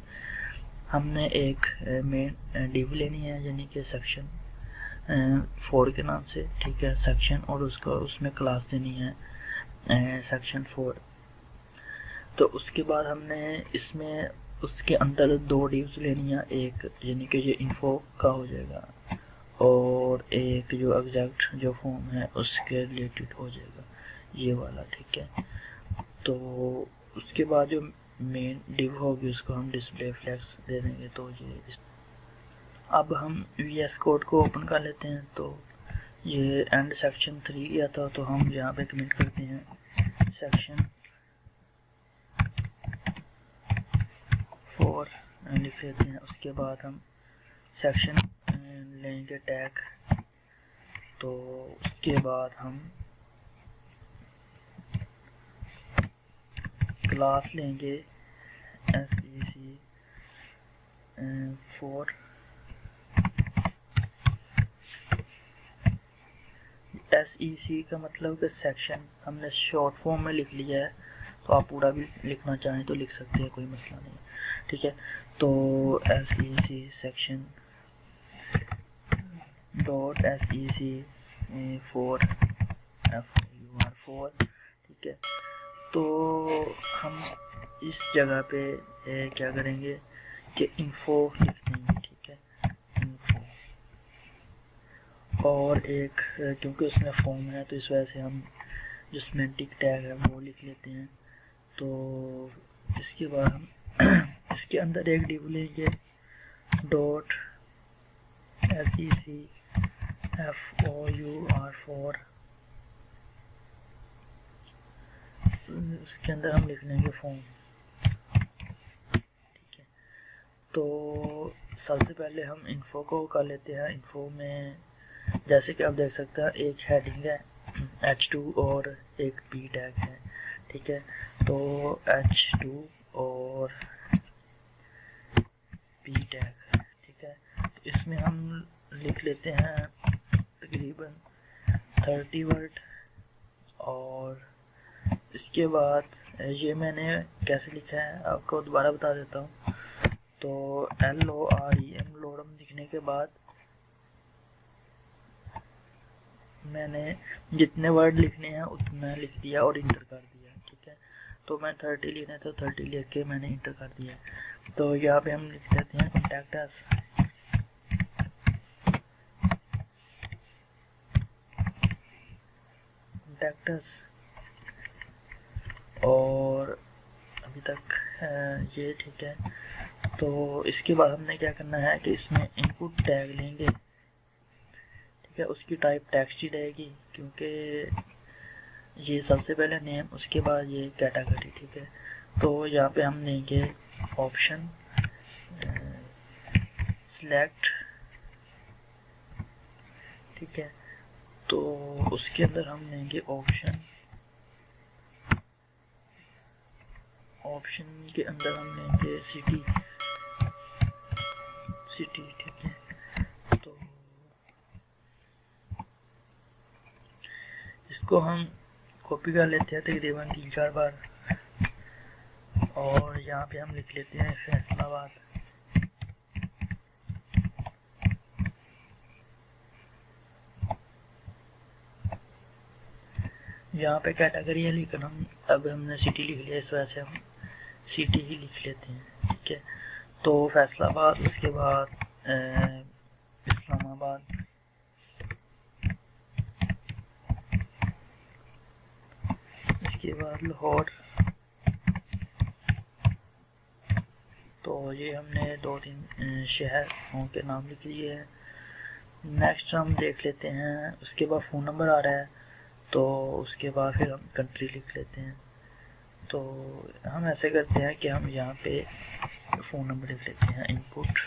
हमने एक मेन डिव लेनी है, यानी कि सेक्शन 4 के नाम से, ठीक है, सेक्शन, और उसका उसमें क्लास देनी है सेक्शन 4। तो उसके बाद हमने इसमें उसके अंदर 2 डिव्स लेनी है, एक यानी कि ये इन्फो का हो जाएगा और एक जो एग्जैक्ट जो फॉर्म है उसके रिलेटेड हो जाएगा, ये वाला, ठीक है। तो उसके बाद जो मेन डिव होगी उसको हम डिस्प्ले फ्लेक्स दे देंगे। तो ये अब हम VS कोड को ओपन कर लेते हैं। तो ये एंड सेक्शन 3 किया था, तो हम यहाँ पे कमेंट करते हैं सेक्शन 4 लिख लेते हैं। उसके बाद हम सेक्शन लेंगे टैग। तो उसके बाद हम क्लास लेंगे SEC4। SEC का मतलब कि सेक्शन हमने शॉर्ट फॉर्म में लिख लिया है, तो आप पूरा भी लिखना चाहें तो लिख सकते हैं, कोई मसला नहीं, ठीक है। तो SEC section dot SEC4 FUR4, ठीक है। तो हम इस जगह पे क्या करेंगे कि इन्फो लिख देंगे, ठीक है, इन्फो। और एक क्योंकि उसमें फॉर्म है तो इस वजह से हम जो सिमेंटिक टैग है वो लिख लेते हैं। तो इसके बाद हम इसके अंदर एक डिव लेंगे डॉट SEC4 उसके अंदर हम लिख लेंगे फॉर्म, ठीक है। तो सबसे पहले हम इन्फो को कर लेते हैं। इन्फो में जैसे कि आप देख सकते हैं एक हेडिंग है H2 और एक P टैग है, ठीक है। तो H2 और P टैग, ठीक है। तो इसमें हम लिख लेते हैं तकरीबन 30 वर्ड। और इसके बाद ये मैंने कैसे लिखा है आपको दोबारा बता देता हूँ। तो LOREM लोरम लिखने के बाद मैंने जितने वर्ड लिखने हैं उतना लिख दिया और इंटर कर दिया, ठीक है। तो मैं 30 लिखना तो 30 लिख के मैंने इंटर कर दिया। तो यहाँ पे हम लिख देते हैं कॉन्टैक्ट अस, कॉन्टैक्ट अस। और अभी तक ये ठीक है। तो इसके बाद हमने क्या करना है कि इसमें इनपुट टैग लेंगे, ठीक है। उसकी टाइप टेक्स्ट ही रहेगी क्योंकि ये सबसे पहले नेम, उसके बाद ये कैटेगरी, ठीक है। तो यहाँ पे हम लेंगे ऑप्शन सिलेक्ट, ठीक है। तो उसके अंदर हम लेंगे ऑप्शन के अंदर हम लेंगे सिटी, ठीक है। तो इसको हम कॉपी कर लेते हैं तकरीबन 3-4 बार। और यहाँ पे हम लिख लेते हैं फैसलाबाद, यहाँ पे कैटेगरी है लेकिन हम अब हमने सिटी लिख लिया, इस वजह से हम सिटी ही लिख लेते हैं, ठीक है। तो फैसलाबाद, उसके बाद इस्लामाबाद, इसके बाद लाहौर। तो ये हमने 2-3 शहरों के नाम लिख लिए हैं। नेक्स्ट हम देख लेते हैं, उसके बाद फ़ोन नंबर आ रहा है, तो उसके बाद फिर हम कंट्री लिख लेते हैं। तो हम ऐसे करते हैं कि हम यहाँ पे फ़ोन नंबर लिख लेते हैं इनपुट,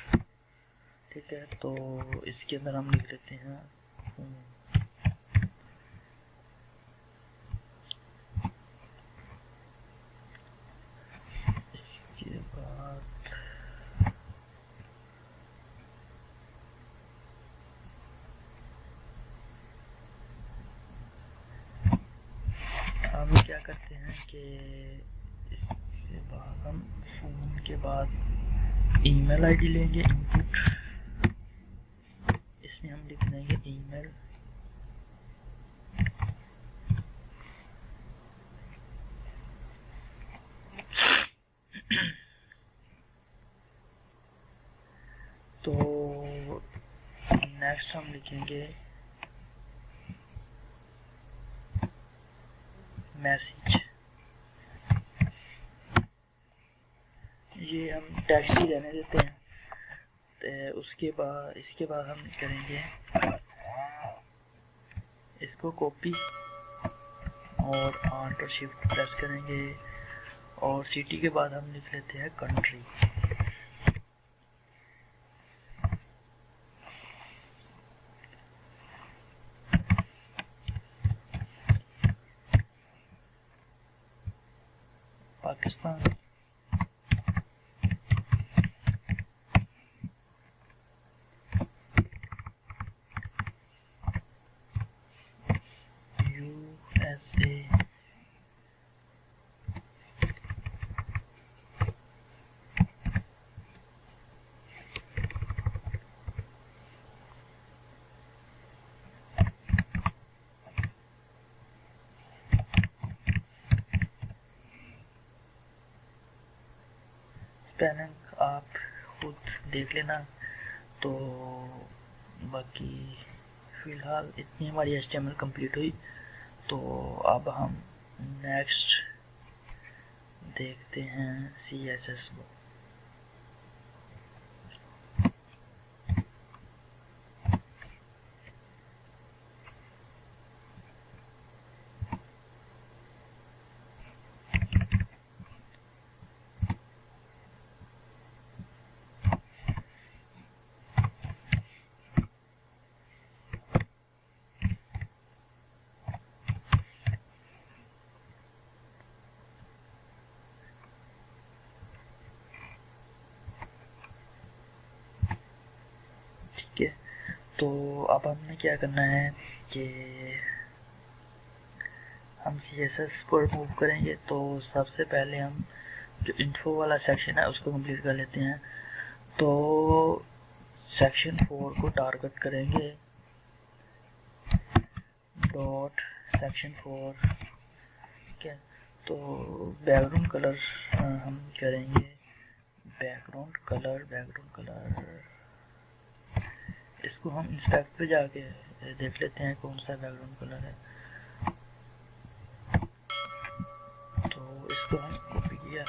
ठीक है। तो इसके अंदर हम लिख लेते हैं हम क्या करते हैं कि इसके बाद हम फ़ोन के बाद ईमेल आईडी लेंगे इनपुट, इसमें हम लिख देंगे ईमेल, तो नेक्स्ट हम लिखेंगे मैसेज, ये हम टेक्स्ट ही रहने देते हैं। तो इसके बाद हम करेंगे इसको कॉपी और Alt और Shift प्रेस करेंगे और सिटी के बाद हम लिख लेते हैं कंट्री। पाकिस्तान, USA, स्पेलिंग आप खुद देख लेना। तो बाकी फ़िलहाल इतनी हमारी HTML कंप्लीट हुई। तो अब हम नेक्स्ट देखते हैं CSS को। ठीक है, तो अब हमने क्या करना है कि हम CSS पर मूव करेंगे। तो सबसे पहले हम जो इन्फो वाला सेक्शन है उसको कंप्लीट कर लेते हैं। तो सेक्शन 4 को टारगेट करेंगे, डॉट सेक्शन 4। ठीक है, तो बैकग्राउंड कलर हम करेंगे बैकग्राउंड कलर। इसको हम इंस्पेक्ट पे जाके देख लेते हैं कौन सा बैकग्राउंड कलर है। तो इसको हम कॉपी किया,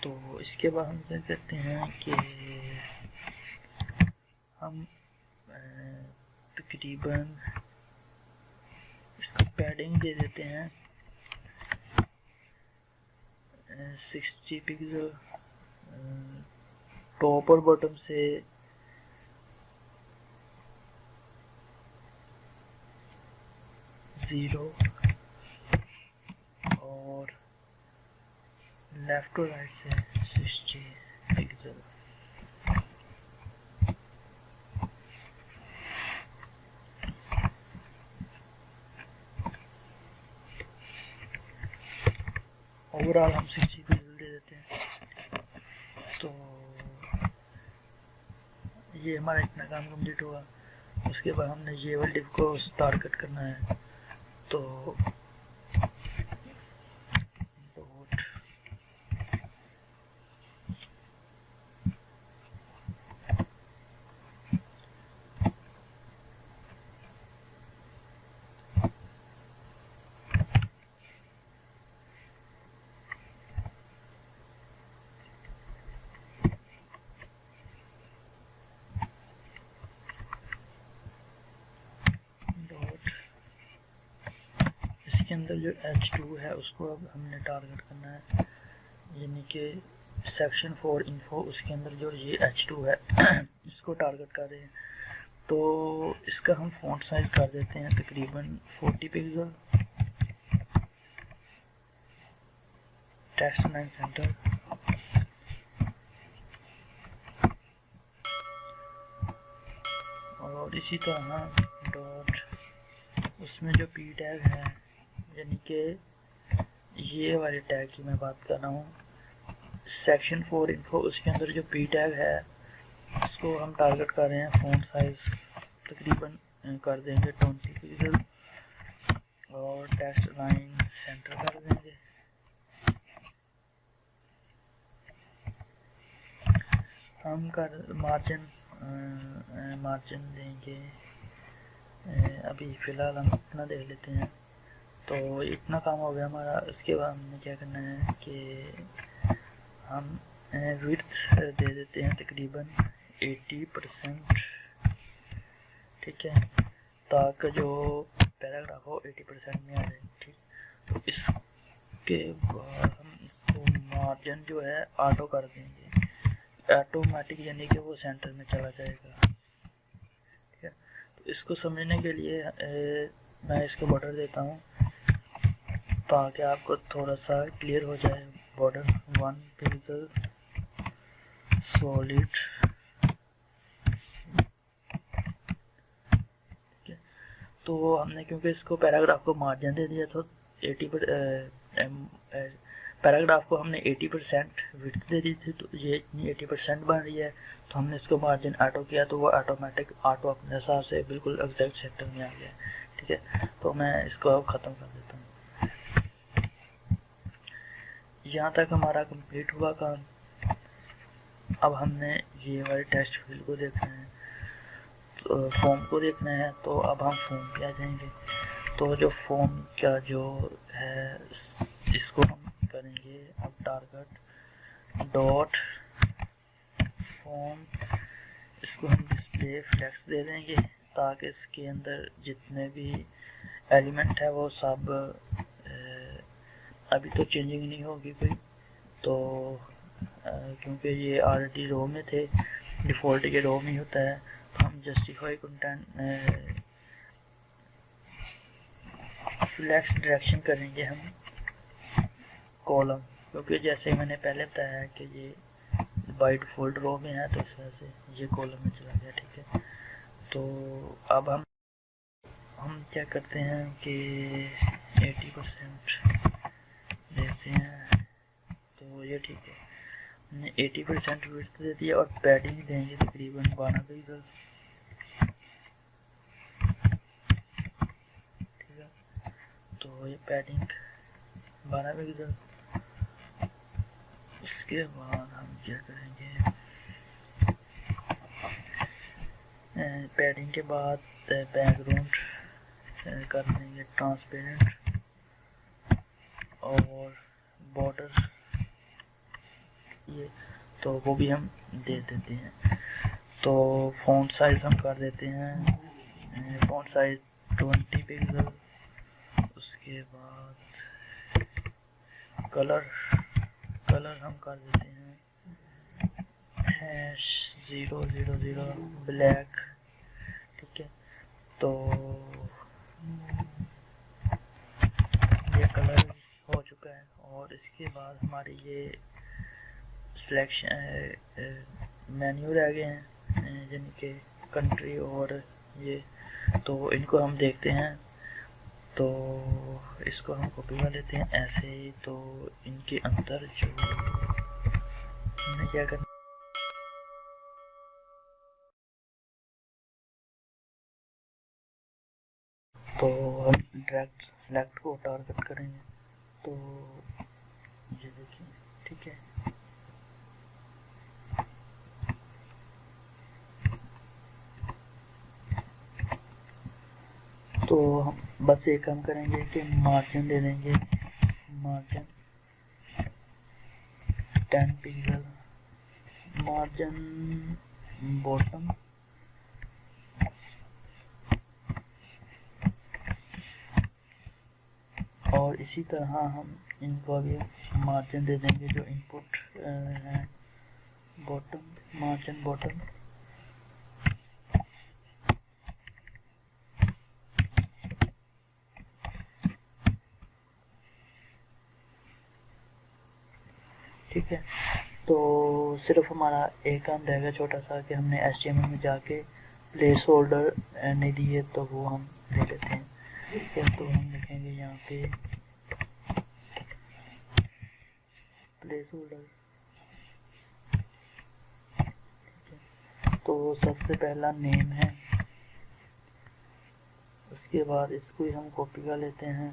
तो इसके बाद हम क्या करते हैं कि हम तकरीबन इसको पैडिंग दे देते हैं 60 पिक्सल, टॉप और बॉटम से 0 और लेफ्ट और राइट से 60 पिक्सल। ओवरऑल हम 60 पिक्सल दे देते हैं। तो ये हमारा इतना काम कंप्लीट हुआ। उसके बाद हमने ये वाले डिव को टारगेट करना है। तो इसके अंदर जो H2 है उसको अब हमने टारगेट करना है, यानी कि सेक्शन 4 इन्फो, उसके अंदर जो ये H2 है इसको टारगेट कर रहे हैं। तो इसका हम फ़ॉन्ट साइज कर देते हैं तकरीबन 40 पिक्सल, टेक्स्ट लाइन सेंटर, और इसी तरह डॉट उसमें जो पी टैग है, यानी कि ये वाले टैग की मैं बात कर रहा हूँ, सेक्शन 4 इन्फो, उसके अंदर जो पी टैग है उसको हम टारगेट कर रहे हैं। फ़ॉन्ट साइज तकरीबन कर देंगे 20 पिक्सल और टेक्स्ट लाइन सेंटर कर देंगे। हम कर मार्जिन देंगे, अभी फ़िलहाल हम इतना देख लेते हैं। तो इतना काम हो गया हमारा। उसके बाद हमने क्या करना है कि हम विड्थ दे देते हैं तकरीबन 80%, ठीक है, ताकि जो पैराग्राफ हो 80% में आ जाए, ठीक। तो इसके बाद हम इसको मार्जिन जो है ऑटो कर देंगे, ऑटोमेटिक, यानी कि वो सेंटर में चला जाएगा, ठीक है। तो इसको समझने के लिए मैं इसको बॉर्डर देता हूँ ताकि आपको थोड़ा सा क्लियर हो जाए। बॉर्डर 1 पिक्सल सॉलिड, तो हमने क्योंकि इसको पैराग्राफ को मार्जिन दे दिया तो 80 पैराग्राफ को हमने 80% विड्थ दे दी थी, तो ये इतनी 80% बन रही है, तो हमने इसको मार्जिन ऑटो किया तो वो ऑटोमेटिक ऑटो अपने हिसाब से बिल्कुल एग्जैक्ट सेंटर में आ गया, ठीक है। तो मैं इसको अब ख़त्म कर देता हूँ। यहाँ तक हमारा कंप्लीट हुआ काम। अब हमने ये वाले टेक्स्ट फील्ड को देखना है, तो फॉर्म को देखना है। तो अब हम फॉर्म पे आ जाएंगे। तो जो फॉर्म का जो है इसको हम करेंगे अब टारगेट डॉट फॉर्म, इसको हम डिस्प्ले फ्लेक्स दे देंगे ताकि इसके अंदर जितने भी एलिमेंट है वो सब अभी तो चेंजिंग नहीं होगी कोई, तो क्योंकि ये ऑलरेडी रो में थे, डिफ़ॉल्ट ये रो में ही होता है। तो हम जस्टिफाई कंटेंट फ्लेक्स डायरेक्शन करेंगे हम कॉलम, क्योंकि जैसे मैंने पहले बताया है कि ये बाय डिफ़ॉल्ट रो में है, तो इस वजह से ये कॉलम में चला गया, ठीक है। तो अब हम क्या करते हैं कि 80% देते हैं, तो ये ठीक है। हमने 80% विड्थ दे दिया और पैडिंग देंगे तकरीबन 12 पिक्सल, ठीक है। तो ये पैडिंग 12 पिक्सल। उसके बाद हम क्या करेंगे, पैडिंग के बाद बैकग्राउंड कर देंगे ट्रांसपेरेंट और बॉर्डर ये, तो वो भी हम दे देते हैं। तो फ़ॉन्ट साइज हम कर देते हैं फ़ॉन्ट साइज 20 पिक्सल। उसके बाद कलर हम कर देते हैं #000 ब्लैक, ठीक है। तो ये कलर हो चुका है। और इसके बाद हमारी ये सिलेक्शन मेन्यू रह गए हैं, यानी कि कंट्री और ये, तो इनको हम देखते हैं। तो इसको हम कॉपी कर लेते हैं ऐसे ही। तो इनके अंदर जो हमने क्या करना, तो हम डायरेक्ट सेलेक्ट को टारगेट करेंगे। तो ये देखिए, ठीक है। तो हम बस एक काम करेंगे कि मार्जिन दे देंगे, मार्जिन 10 पिक्सल, मार्जिन बॉटम और इसी तरह हम इनको भी मार्जिन दे देंगे जो इनपुट है, बॉटम, मार्जिन बॉटम। तो सिर्फ हमारा एक काम रहेगा छोटा सा कि हमने HTML में जाके प्लेस होल्डर नहीं दिए, तो वो हम ले लेते हैं। ठीक है, तो हम लिखेंगे यहाँ पे प्लेस होल्डर। तो सबसे पहला नेम है, उसके बाद इसको ही हम कॉपी कर लेते हैं।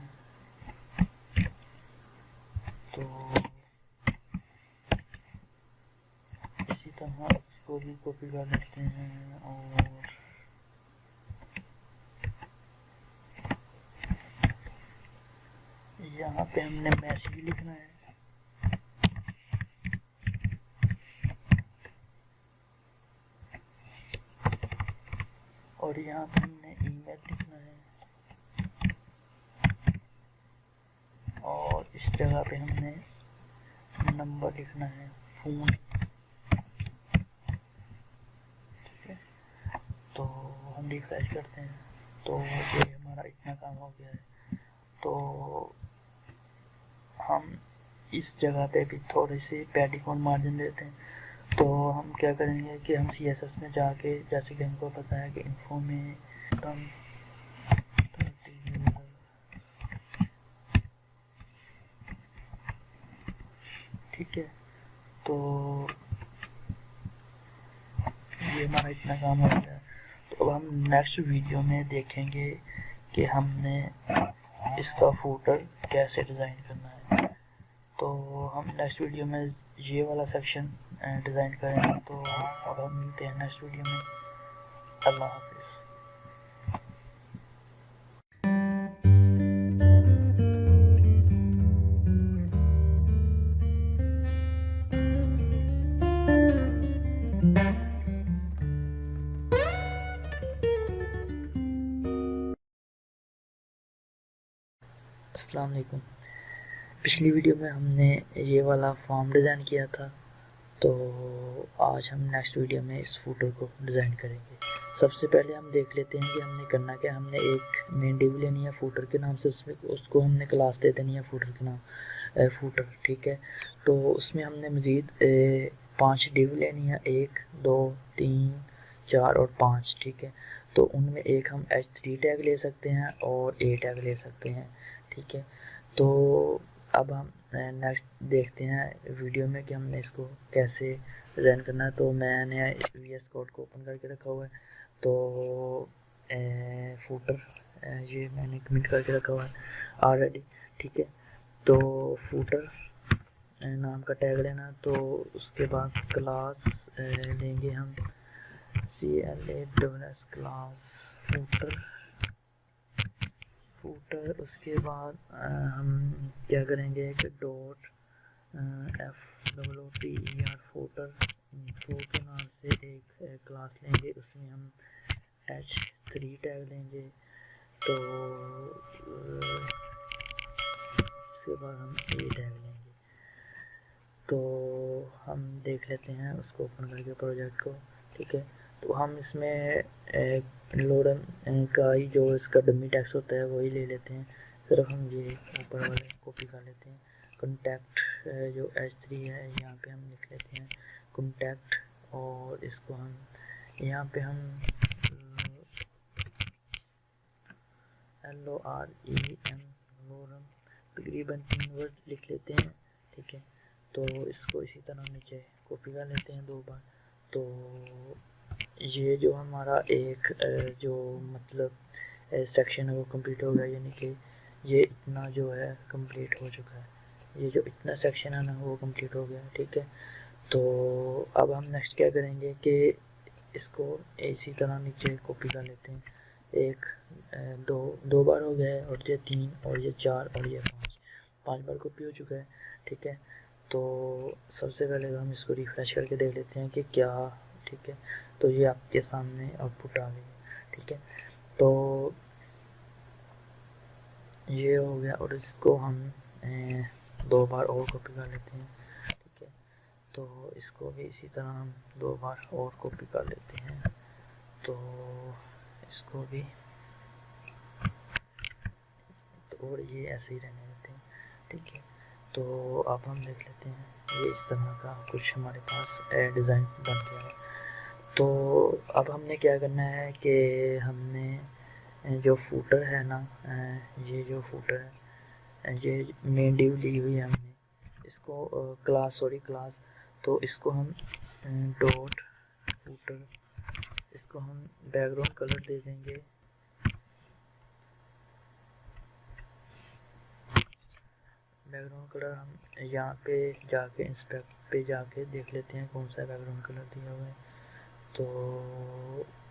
तो इसी तरह इसको भी कॉपी कर लेते हैं और यहाँ पे हमने मैसेज लिखना है। और यहाँ पे हमने ईमेल लिखना है और इस जगह पे हमने नंबर लिखना है, फ़ोन। ठीक है, तो हम रिफ्रेश करते हैं तो ये हमारा इतना काम हो गया है। तो हम इस जगह पे भी थोड़ी सी पेडिकोन मार्जिन देते हैं। तो हम क्या करेंगे कि हम CSS में जाके, जैसे कि हमको पता है कि इन्फो में कम 30, ठीक है, तो ये हमारा इतना काम हो गया। तो अब हम नेक्स्ट वीडियो में देखेंगे कि हमने इसका फूटर कैसे डिज़ाइन करना है। तो हम नेक्स्ट वीडियो में ये वाला सेक्शन डिज़ाइन करेंगे। तो अब हम मिलते हैं नेक्स्ट वीडियो में। अल्लाह हाफिज़। अस्सलाम वालेकुम। पिछली वीडियो में हमने ये वाला फॉर्म डिज़ाइन किया था, तो आज हम नेक्स्ट वीडियो में इस फूटर को डिज़ाइन करेंगे। सबसे पहले हम देख लेते हैं कि हमने करना क्या। हमने एक मेन डिव लेनी है फूटर के नाम से, उसको हमने क्लास दे देनी है फूटर के नाम फूटर। ठीक है, तो उसमें हमने मज़ीद 5 डिव लेनी है, 1 2 3 4 और 5। ठीक है, तो उनमें एक हम H3 टैग ले सकते हैं और A टैग ले सकते हैं। ठीक है, तो अब हम नेक्स्ट देखते हैं वीडियो में कि हमने इसको कैसे डिज़ाइन करना है। तो मैंने VS कोड को ओपन करके रखा हुआ है। तो फूटर ये मैंने कमिट करके रखा हुआ है ऑलरेडी। ठीक है, तो फूटर नाम का टैग लेना, तो उसके बाद क्लास लेंगे हम CLASS क्लास फूटर। उसके बाद हम क्या करेंगे कि डॉट FOOTER फूटर इन्फो के नाम से एक क्लास लेंगे, उसमें हम H3 टैग लेंगे। तो उसके बाद हम A टैग लेंगे। तो हम देख लेते हैं उसको ओपन करके प्रोजेक्ट को। ठीक है, तो हम इसमें लोडन का ही जो इसका डमी टेक्स्ट होता है वही ले लेते हैं। सिर्फ हम ये ऊपर वाले कॉपी कर लेते हैं। कॉन्टैक्ट जो H3 है यहाँ पे हम लिख लेते हैं कॉन्टैक्ट, और इसको हम यहाँ पे हम LOREM लोरम तकरीबन 3 वर्ड लिख लेते हैं। ठीक है, तो इसको इसी तरह नीचे कॉपी कर लेते हैं 2 बार। तो ये जो हमारा एक जो मतलब सेक्शन है वो कंप्लीट हो गया, यानी कि ये इतना जो है कंप्लीट हो चुका है। ये जो इतना सेक्शन है ना वो कंप्लीट हो गया। ठीक है, तो अब हम नेक्स्ट क्या करेंगे कि इसको इसी तरह नीचे कॉपी कर लेते हैं। एक दो बार हो गया है, और ये 3 और ये 4 और ये 5 बार कॉपी हो चुका है। ठीक है, तो सबसे पहले हम इसको रिफ्रेश करके देख लेते हैं कि क्या। ठीक है, तो ये आपके सामने आउटपुट आ गई। ठीक है, तो ये हो गया, और इसको हम 2 बार और कॉपी कर लेते हैं। ठीक है, तो इसको भी इसी तरह हम 2 बार और कॉपी कर लेते हैं। तो इसको भी तो और ये ऐसे ही रहने देते हैं। ठीक है, तो अब हम देख लेते हैं, ये इस तरह का कुछ हमारे पास डिज़ाइन बन गया है। तो अब हमने क्या करना है कि हमने जो फूटर है ना, ये जो फूटर है, ये मेन डिव ली हुई है हमने, इसको क्लास तो इसको हम डॉट फूटर, इसको हम बैकग्राउंड कलर दे देंगे। बैकग्राउंड कलर हम यहाँ पे जाके इंस्पेक्ट पे जाके देख लेते हैं कौन सा बैकग्राउंड कलर दिया हुआ है। तो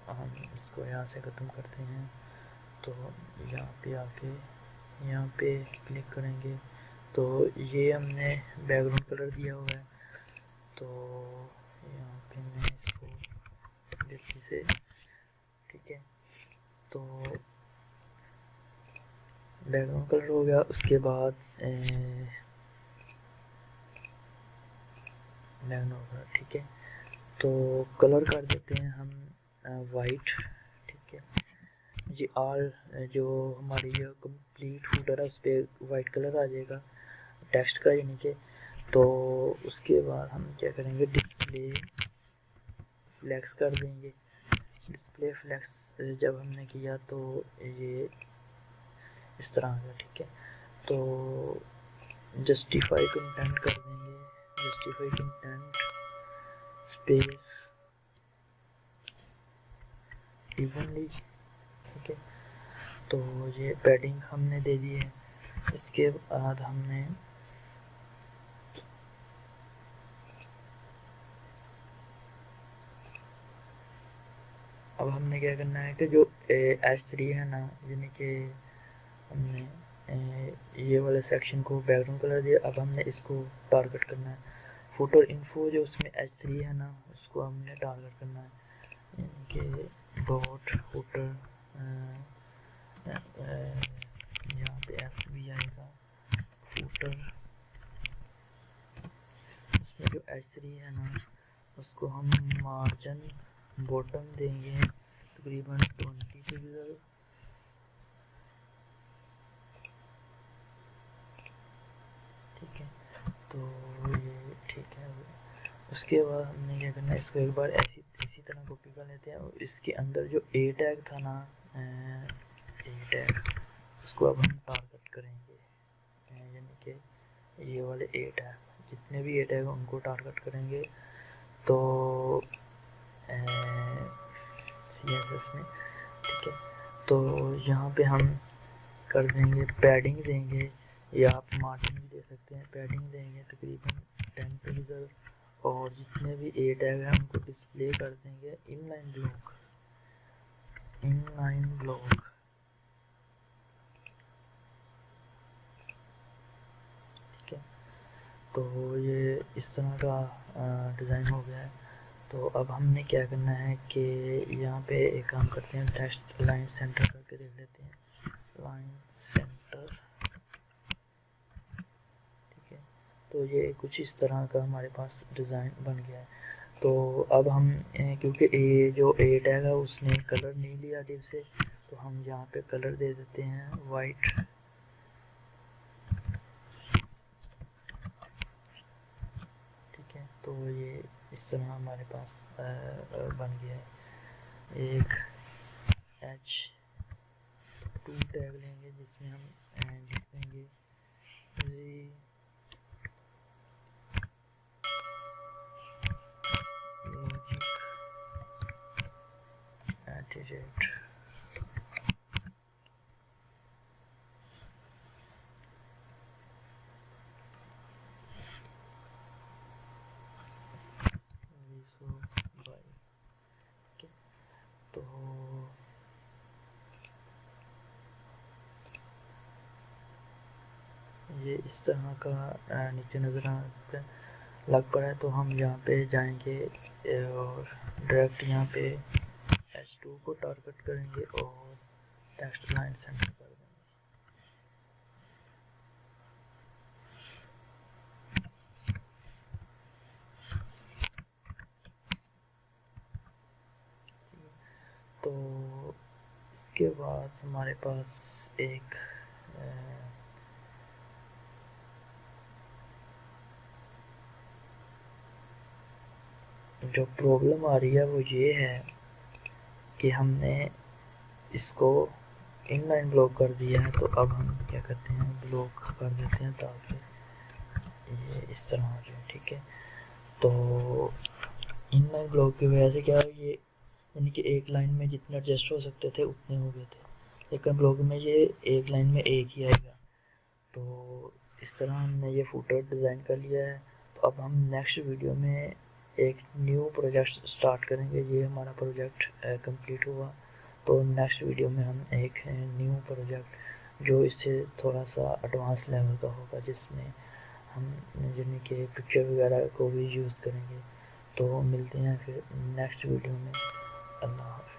हम इसको यहाँ से ख़त्म करते हैं। तो यहाँ पे आके यहाँ पे क्लिक करेंगे तो ये हमने बैकग्राउंड कलर दिया हुआ है। तो यहाँ पे मैं इसको जल्दी से, ठीक है, तो बैकग्राउंड कलर हो गया। उसके बाद बैकग्राउंड कलर, ठीक है, तो कलर कर देते हैं हम वाइट, ठीक है। ये आल जो हमारी ये कंप्लीट फूटर है उस पर वाइट कलर आ जाएगा टेक्स्ट का, यानी कि। तो उसके बाद हम क्या करेंगे, डिस्प्ले फ्लेक्स कर देंगे। डिस्प्ले फ्लेक्स जब हमने किया तो ये इस तरह का, ठीक है। तो जस्टिफाई कंटेंट कर देंगे, जस्टिफाई कंटेंट स्पेस इवनली, ठीक है। तो ये पैडिंग हमने दे दी है। इसके बाद हमने अब हमने क्या करना है कि जो H3 है ना, यानी कि हमने ये वाले सेक्शन को बैकग्राउंड कलर दिया। अब हमने इसको टारगेट करना है। फुटर इन्फो जो उसमें H3 है ना, उसको हमने टारगेट करना है, यानी कि डॉट फुटर, यहाँ पे F भी आएगा, फुटर, इसमें जो H3 है ना उसको हम मार्जिन बॉटम देंगे तकरीबन 20 पिक्सल, ठीक है। तो ये ठीक है। उसके बाद हमने क्या करना है, इसको एक बार इसी तरह कॉपी कर लेते हैं और इसके अंदर जो ए टैग था ना, ए टैग, उसको अब हम टारगेट करेंगे, यानी कि ये वाले ए टैग, जितने भी ए टैग उनको टारगेट करेंगे। तो CSS में, ठीक है। तो यहाँ पे हम कर देंगे पैडिंग देंगे, या आप मार्जिन भी दे सकते हैं। पैडिंग देंगे तकरीबन 10 पिक्सल और जितने भी ए टैग हैं उनको डिस्प्ले कर देंगे इनलाइन ब्लॉक, इनलाइन ब्लॉक, ठीक है। तो ये इस तरह का डिज़ाइन हो गया है। तो अब हमने क्या करना है कि यहाँ पे एक काम करते हैं, टेक्स्ट लाइन सेंटर करके देख लेते हैं, लाइन सेंटर, ठीक है। तो ये कुछ इस तरह का हमारे पास डिज़ाइन बन गया है। तो अब हम क्योंकि ये जो ए टैग है उसने कलर नहीं लिया डिव से, तो हम यहाँ पे कलर दे देते हैं वाइट, ठीक है। तो ये इस तरह हमारे पास बन गया है। एक H2 टैग लेंगे जिसमें हम लिख देंगे लॉजिक एटीट्यूड, तो ये इस तरह का नीचे नज़र आता लग पड़ा है। तो हम यहाँ पे जाएंगे और डायरेक्ट यहाँ पे H2 को टारगेट करेंगे और टेक्स्ट लाइन सेंटर कर देंगे। तो इसके बाद हमारे पास एक जो प्रॉब्लम आ रही है वो ये है कि हमने इसको इनलाइन ब्लॉक कर दिया है, तो अब हम क्या करते हैं, ब्लॉक कर देते हैं ताकि ये इस तरह हो जाए। ठीक है, तो इनलाइन ब्लॉक की वजह से क्या है, ये यानी कि एक लाइन में जितने एडजस्ट हो सकते थे उतने हो गए थे, लेकिन ब्लॉक में ये एक लाइन में एक ही आएगा। तो इस तरह हमने ये फुटर डिज़ाइन कर लिया है। तो अब हम नेक्स्ट वीडियो में एक न्यू प्रोजेक्ट स्टार्ट करेंगे। ये हमारा प्रोजेक्ट कंप्लीट हुआ, तो नेक्स्ट वीडियो में हम एक न्यू प्रोजेक्ट जो इससे थोड़ा सा एडवांस लेवल का होगा, जिसमें हम यानी कि पिक्चर वगैरह को भी यूज़ करेंगे। तो मिलते हैं फिर नेक्स्ट वीडियो में। अल्लाह हाफ़िज़।